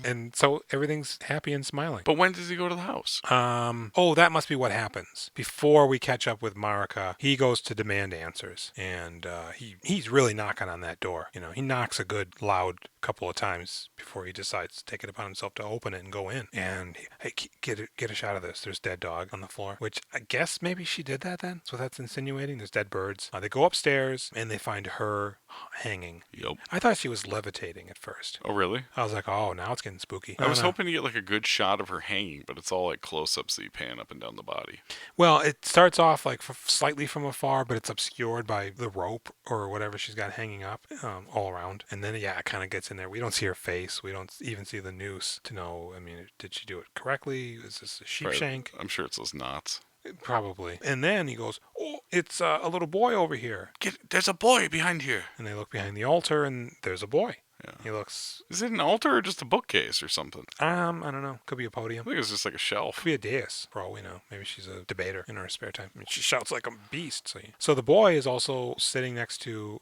And so everything's happy and smiling. But when does he go to the house? Oh, that must be what happens. Before we catch up with Marika, he goes to demand answers, and he's really knocking on that door. You know, he knocks a good loud couple of times before he decides to take it upon himself to open it and go in. And hey, get a shot of this. There's dead dog on the floor, which I guess maybe she did that then. So that's insinuating. There's dead birds. They go upstairs and they find her hanging. Yep. I thought she was levitating at first. Oh, really? I was like, oh, now it's getting spooky. I was hoping to get like a good shot of her hanging, but it's all like close-ups that you pan up and down the body. Well, it starts off like slightly from afar, but it's obscured by the rope or whatever she's got hanging up all around. And then, yeah, it kind of gets in there. We don't see her face. We don't even see the noose to know, I mean, did she do it correctly? Is this a sheep shank? I'm sure it's those knots. Probably. And then he goes, oh, it's a little boy over here. There's a boy behind here. And they look behind the altar, and there's a boy. Yeah. He looks. Is it an altar or just a bookcase or something? I don't know. Could be a podium. I think it's just like a shelf. Could be a dais, for all we know. Maybe she's a debater in her spare time. I mean, she shouts like a beast. So the boy is also sitting next to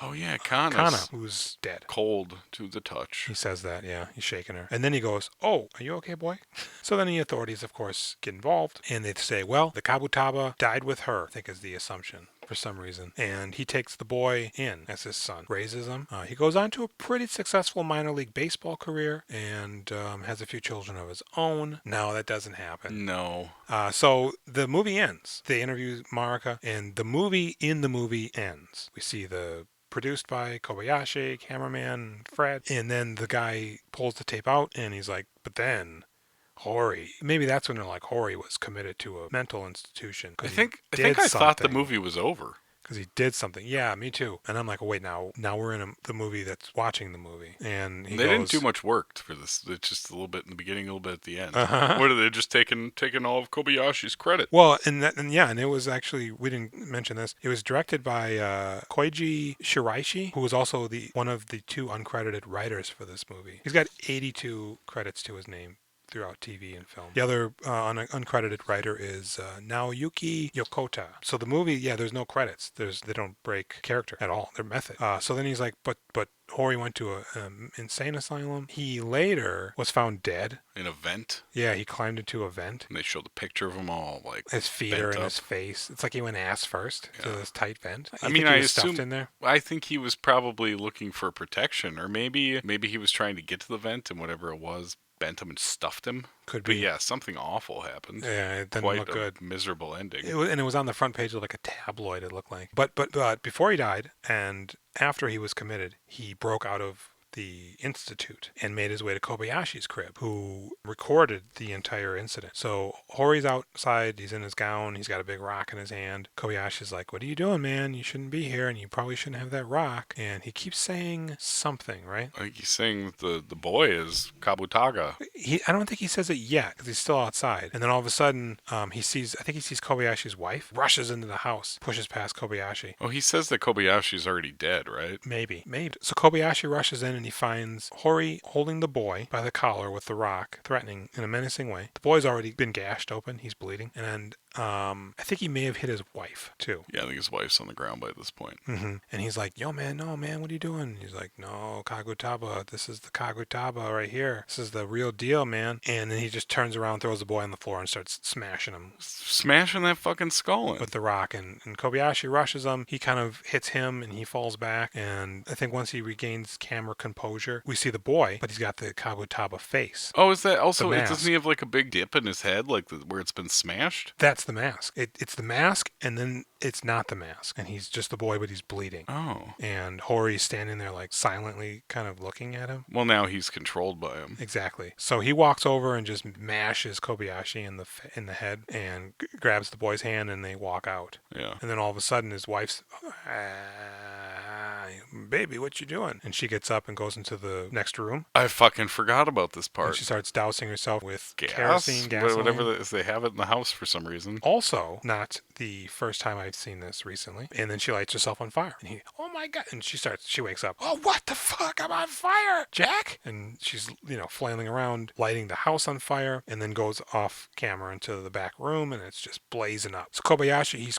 Oh yeah, Kana, who's dead. Cold to the touch. He says that, yeah. He's shaking her. And then he goes, oh, are you okay, boy? So then the authorities, of course, get involved. And they say, well, the Kagutaba died with her, I think is the assumption. For some reason. And he takes the boy in as his son, raises him. He goes on to a pretty successful minor league baseball career and has a few children of his own. No, that doesn't happen. No. So the movie ends. They interview Marika, and the movie ends. We see produced by Kobayashi, cameraman Fred, and then the guy pulls the tape out, and he's like, but then Hori. Maybe that's when they're like Hori was committed to a mental institution I because he think I think did I thought the something. movie was over. Because he did something. Yeah, me too. And I'm like, oh, wait, now we're in the movie that's watching the movie. And he They didn't do goes, much work for this. It's just a little bit in the beginning, a little bit at the end. uh-huh. What are they just taking all of Kobayashi's credit? Well, and it was actually, we didn't mention this. It was directed by Koiji Shiraishi, who was also the one of the two uncredited writers for this movie. He's got 82 credits to his name throughout TV and film. The other uncredited writer is Naoyuki Yokota. So the movie, yeah, there's no credits. They don't break character at all. Their method. So then he's like, but Hori went to an insane asylum. He later was found dead. In a vent, Yeah, he climbed into a vent. and they showed a picture of them all like His feet bent are in up. his face. It's like he went ass first to Yeah. this tight vent. I You mean, think he I was stuffed assume in there. I think he was probably looking for protection, or maybe he was trying to get to the vent, and whatever it was bent him and stuffed him. Could But be. yeah, something awful happened. Yeah, it didn't Quite look a good. miserable ending. And it was on the front page of like a tabloid. It looked like. But before he died and after he was committed, he broke out of the institute and made his way to Kobayashi's crib, who recorded the entire incident. So Hori's outside, he's in his gown, he's got a big rock in his hand. Kobayashi's like, "What are you doing, man? You shouldn't be here, and you probably shouldn't have that rock." And he keeps saying something, right? I think he's saying the boy is Kabutaga. I don't think he says it yet because he's still outside. And then all of a sudden, I think he sees Kobayashi's wife, rushes into the house, pushes past Kobayashi. Oh, he says that Kobayashi's already dead, right? Maybe. So Kobayashi rushes in and he finds Hori holding the boy by the collar with the rock, threatening in a menacing way. The boy's already been gashed open. He's bleeding. And I think he may have hit his wife, too. Yeah, I think his wife's on the ground by this point. Mm-hmm. And he's like, "Yo, man, no, man, what are you doing?" He's like, "No, Kagutaba. This is the Kagutaba right here. This is the real deal, man." And then he just turns around, throws the boy on the floor, and starts smashing him Smashing that fucking skull in. with the rock. And Kobayashi rushes him. He kind of hits him, and he falls back. And I think once he regains camera composure, we see the boy, but he's got the Kagutaba face. Oh, is that also? The Doesn't mask. he have like a big dip in his head, like where it's been smashed? That's the mask. It's the mask, and then it's not the mask. And he's just the boy, but he's bleeding. Oh, And Hori's standing there, like, silently kind of looking at him. well, now he's controlled by him. Exactly. So he walks over and just mashes Kobayashi in the head and grabs the boy's hand, and they walk out. Yeah. And then all of a sudden, his wife's, "Baby, what you doing?" And she gets up and goes into the next room. I fucking forgot about this And part. she starts dousing herself with Gas, kerosene, gasoline. whatever that is, they have it in the house for some reason. Also, not the first time I've seen this recently. And then she lights herself on fire. And he, "Oh my God." And she wakes up. "Oh, what the fuck? I'm on fire, Jack." And she's, flailing around, lighting the house on fire, and then goes off camera into the back room, and it's just blazing up. So Kobayashi, he's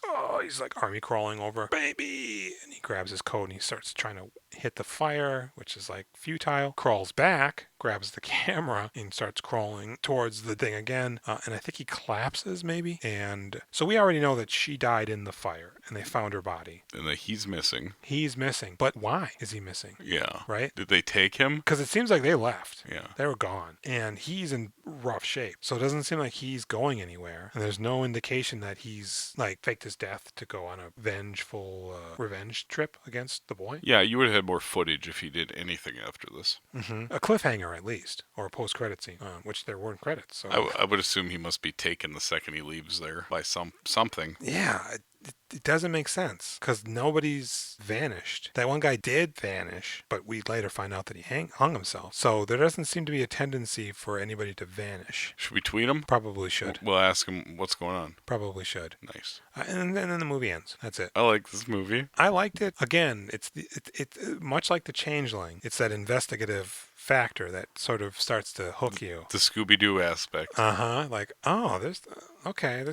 like army crawling over, "Baby." And he grabs his coat and he starts trying to hit the fire, which is like futile, crawls back, grabs the camera, and starts crawling towards the thing again. And I think he collapses maybe. And so we already know that she died in the fire and they found her body. And that he's missing. He's missing. But why is he missing? Yeah. Right? Did they take him? Because it seems like they left. Yeah. They were gone. And he's in rough shape. So it doesn't seem like he's going anywhere. And there's no indication that he's like faked his death to go on a vengeful revenge trip against the boy. Yeah, you would have had more footage if he did anything after this. Mm-hmm. A cliffhanger at least, or a post-credit scene, which there weren't credits. So I would assume he must be taken the second he leaves there by something. yeah, it doesn't make sense because nobody's vanished. That one guy did vanish, but we later find out that he hung himself. So there doesn't seem to be a tendency for anybody to vanish. Should we tweet him? Probably should. We'll ask him what's going on. Probably should. Nice. And then the movie ends. That's it. I like this movie. I liked it. Again, it's much like The Changeling. It's that investigative factor that sort of starts to hook you. The Scooby-Doo aspect. Like, oh, there's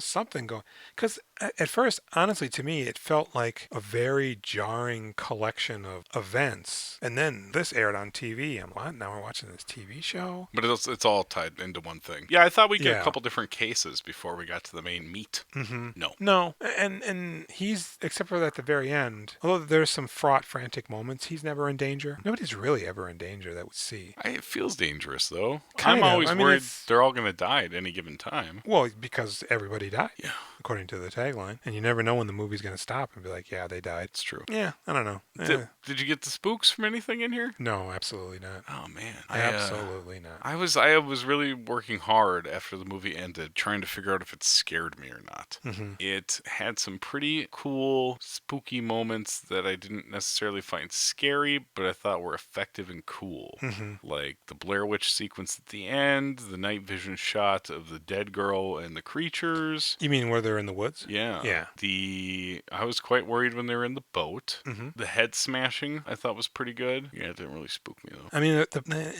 something going. Because at first, honestly, to me, it felt like a very jarring collection of events. And then this aired on TV. I'm what? Now we're watching this TV show? But it's all tied into one thing. Yeah, I thought we'd get Yeah. a couple different cases before we got to the main meat. Mm-hmm. No. No. And he's, except for at the very end, although there's some fraught, frantic moments, he's never in danger. Nobody's really ever in danger that we see. movie. It feels dangerous, though. Kind I'm of. always I mean, worried it's they're all going to die at any given time. well because everybody died, Yeah, according to the tagline, and you never know when the movie's going to stop and be like, yeah, they died. it's true. Yeah, I don't know. Did you get the spooks from anything in here? No, absolutely not. Oh man, Absolutely not. I was really working hard after the movie ended, trying to figure out if it scared me or not. Hmm. It had some pretty cool, spooky moments that I didn't necessarily find scary, but I thought were effective and cool. Hmm. Like the Blair Witch sequence at the end, the night vision shot of the dead girl and the creatures. You mean where they're in the woods? Yeah. Yeah. I was quite worried when they were in the boat. Hmm. The head smashing I thought was pretty good. Yeah, it didn't really spook me though. I mean,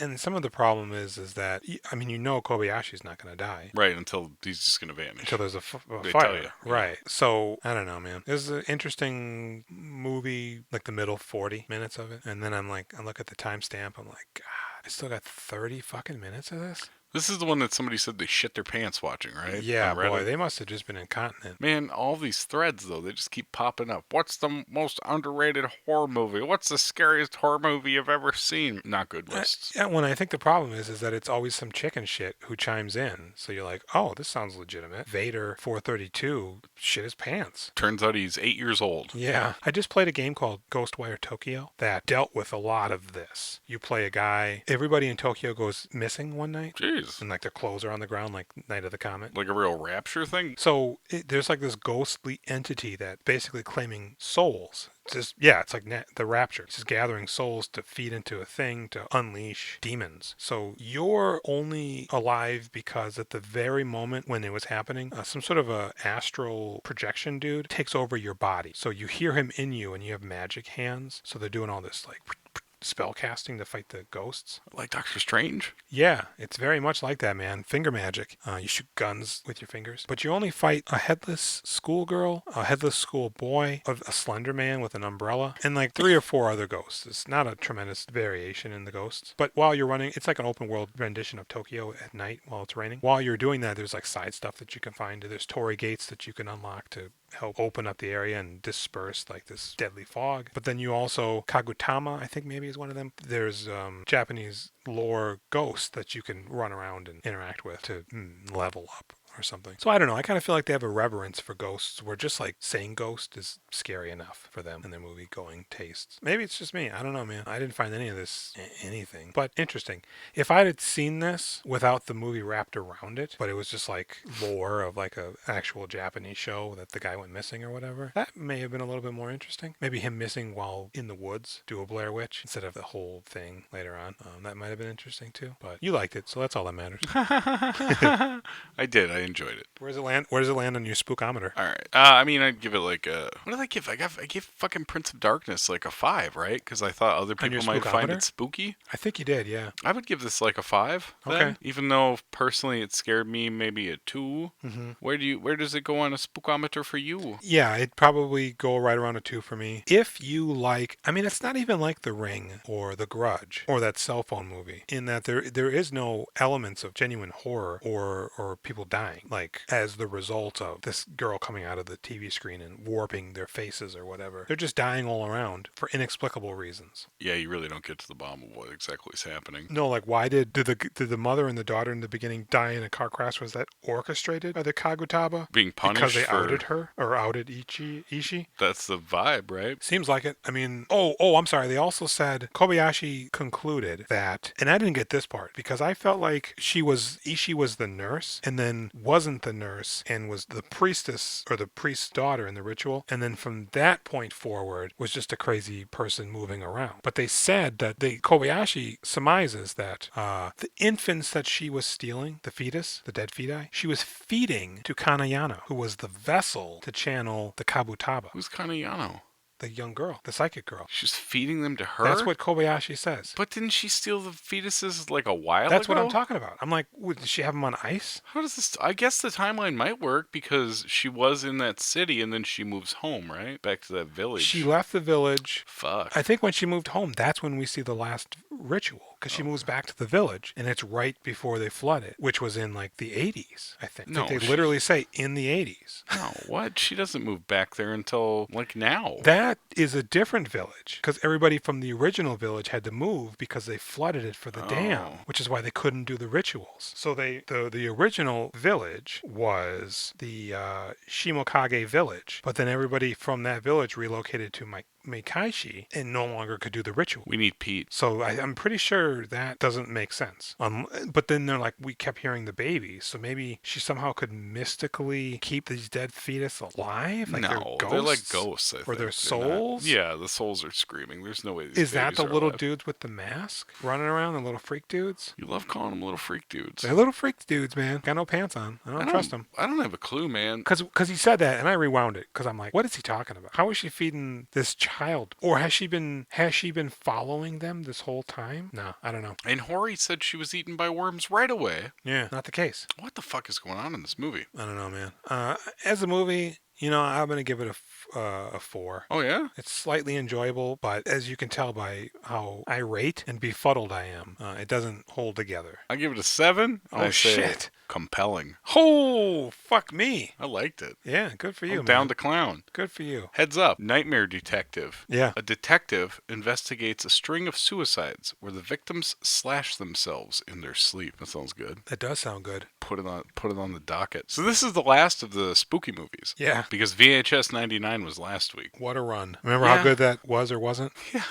and some of the problem is that I mean, Kobayashi's not going to die Right, until he's just gonna vanish. until there's a They fire, tell you, yeah. right? So I don't know, man. This is an interesting movie, like the middle 40 minutes of it, and then I look at the timestamp. I'm like, God, I still got 30 fucking minutes of this. This is the one that somebody said they shit their pants watching, right? Yeah, On Reddit? boy, they must have just been incontinent. Man, all these threads, though, they just keep popping up. What's the most underrated horror movie? What's the scariest horror movie you've ever seen? Not good lists. Yeah, when I think the problem is that it's always some chicken shit who chimes in. So you're like, oh, this sounds legitimate. Vader 432 shit his pants. Turns out he's 8 years old. Yeah. I just played a game called Ghostwire Tokyo that dealt with a lot of this. You play a guy, everybody in Tokyo goes missing one night. Jeez. And like their clothes are on the ground, like Night of the Comet. Like a real rapture thing? So there's like this ghostly entity that basically claiming souls. It's like the rapture. It's just gathering souls to feed into a thing to unleash demons. So you're only alive because at the very moment when it was happening, some sort of a astral projection dude takes over your body. So you hear him in you, and you have magic hands. So they're doing all this like spell casting to fight the ghosts. Like Doctor Strange? Yeah, it's very much like that, man. Finger magic. You shoot guns with your fingers. But you only fight a headless schoolgirl, a headless schoolboy, a slender man with an umbrella, and like 3 or 4 other ghosts. It's not a tremendous variation in the ghosts. But while you're running, it's like an open world rendition of Tokyo at night while it's raining. While you're doing that, there's like side stuff that you can find. There's torii gates that you can unlock to help open up the area and disperse like this deadly fog. But then you also, Kagutama, I think maybe is one of them. There's Japanese lore ghosts that you can run around and interact with to level up or something. So I don't know. I kind of feel like they have a reverence for ghosts where just like saying ghost is scary enough for them in their movie going tastes. Maybe it's just me. I don't know, man. I didn't find any of this anything. But interesting. If I had seen this without the movie wrapped around it, but it was just like lore of like a actual Japanese show that the guy went missing or whatever, that may have been a little bit more interesting. Maybe him missing while in the woods, do a Blair Witch instead of the whole thing later on. That might have been interesting too. But you liked it, so that's all that matters. I did. I enjoyed it. Where does it land? Where does it land on your spookometer? All right. I mean, I'd give it like a. What did I give? I gave fucking Prince of Darkness like a 5, right? Because I thought other On your people might find spookometer? it spooky. I think you did, yeah. I would give this like a 5. Then, Okay. even though personally it scared me, maybe a 2. Mm-hmm. Where does it go on a spookometer for you? Yeah, it'd probably go right around a 2 for me. If you like, I mean, it's not even like The Ring or The Grudge or that cell phone movie, in that there is no elements of genuine horror or people dying, like as the result of this girl coming out of the TV screen and warping their faces or whatever. They're just dying all around for inexplicable reasons. Yeah, you really don't get to the bottom of what exactly is happening. No, like why did the mother and the daughter in the beginning die in a car crash? Was that orchestrated by the Kagutaba? Being punished Because they for outed her or outed Ishi? that's the vibe, right? Seems like it. I mean, I'm sorry. They also said Kobayashi concluded that, and I didn't get this part because I felt like Ishi was the nurse and then wasn't the nurse and was the priestess or the priest's daughter in the ritual. And then from that point forward was just a crazy person moving around. But they said that Kobayashi surmises that the infants that she was stealing, the fetus, the dead feti, she was feeding to Kanayana, who was the vessel to channel the Kabutaba. Who's Kanayano? The young girl, the psychic girl. She's feeding them to her? That's what Kobayashi says. But didn't she steal the fetuses like a while That's ago? what I'm talking about. I'm like, did she have them on ice? How does this... I guess the timeline might work because she was in that city and then she moves home, right? Back to that village. She left the village. Fuck. I think when she moved home, that's when we see the last ritual. because she moves back to the village, and it's right before they flood it, which was in like the 80s, I think. No, They literally say in the 80s. No, what? She doesn't move back there until, like, now. That is a different village, because everybody from the original village had to move because they flooded it for the dam, which is why they couldn't do the rituals. So the original village was the Shimokage village, but then everybody from that village relocated to Meikaishi and no longer could do the ritual. We need Pete. So I'm pretty sure that doesn't make sense. But then they're like, we kept hearing the babies, so maybe she somehow could mystically keep these dead fetus alive? Like No, they're like ghosts, I think. Or their souls? Yeah, the souls are screaming. There's no way these Is that babies the are little alive. dudes with the mask running around, the little freak dudes? You love calling them little freak dudes. They're little freak dudes, man. Got no pants on. I don't trust them. I don't have a clue, man. Because he said that, and I rewound it, because I'm like, what is he talking about? How is she feeding this child? Or has she been following them this whole time? No, I don't know. And Hori said she was eaten by worms right away. Yeah, not the case. What the fuck is going on in this movie? I don't know, man. As a movie, I'm going to give it a 4. Oh, yeah? It's slightly enjoyable, but as you can tell by how irate and befuddled I am, it doesn't hold together. I give it a 7. Oh, I say shit. Compelling. Oh, fuck me. I liked it. Yeah, good for you, man. Down to clown. Good for you. Heads up. Nightmare detective. Yeah. A detective investigates a string of suicides where the victims slash themselves in their sleep. That sounds good. That does sound good. Put it on the docket. So this is the last of the spooky movies. Yeah. Because VHS 99 was last week. What a run. Remember how good that was or wasn't? Yeah.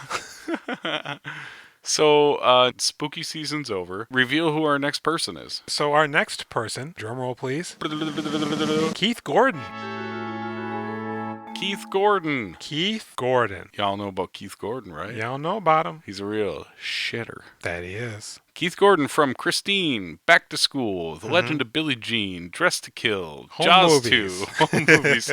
So, spooky season's over. Reveal who our next person is. So our next person, drum roll please, Keith Gordon. Keith Gordon. Keith Gordon. Y'all know about Keith Gordon, right? Y'all know about him. He's a real shitter. That he is. Keith Gordon from Christine, Back to School, The Legend of Billie Jean, Dress to Kill, Home Jaws movies. 2, Home movies,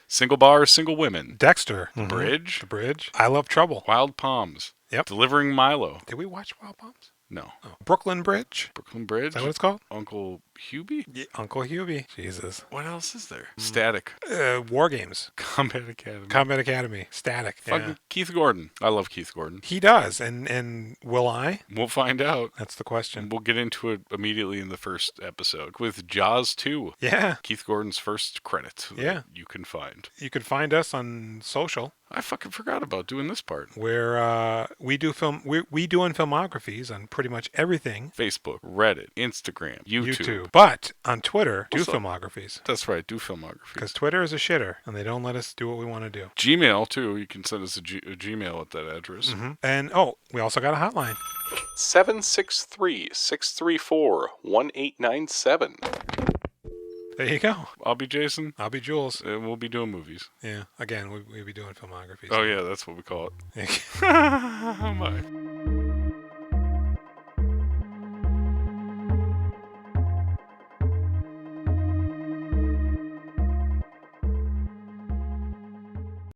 Single Bars, Single Women, Dexter. The Bridge, The Bridge. I Love Trouble. Wild Palms, Yep. Delivering Milo. Did we watch Wild Palms? No. Oh. Brooklyn Bridge. Brooklyn Bridge. Is that what it's called? Uncle Hubie? Yeah, Uncle Hubie. Jesus. What else is there? Static. War Games. Combat Academy. Combat Academy. Static. Fucking Yeah. Keith Gordon. I love Keith Gordon. He does. And will I? We'll find out. That's the question. We'll get into it immediately in the first episode with Jaws 2. Yeah. Keith Gordon's first credit. Yeah. That you can find. You could find us on social, I fucking forgot about doing this part. where we do we do in filmographies on pretty much everything. Facebook, Reddit, Instagram, YouTube. But on Twitter, do Also- filmographies. That's right, do filmography. Because Twitter is a shitter, and they don't let us do what we want to do. Gmail, too. You can send us a Gmail at that address. And, we also got a hotline. 763-634-1897. There you go. I'll be Jason. I'll be Jules. And we'll be doing movies. Yeah, again, we'll be doing filmographies. Oh, yeah, that's what we call it. Yeah. Bye.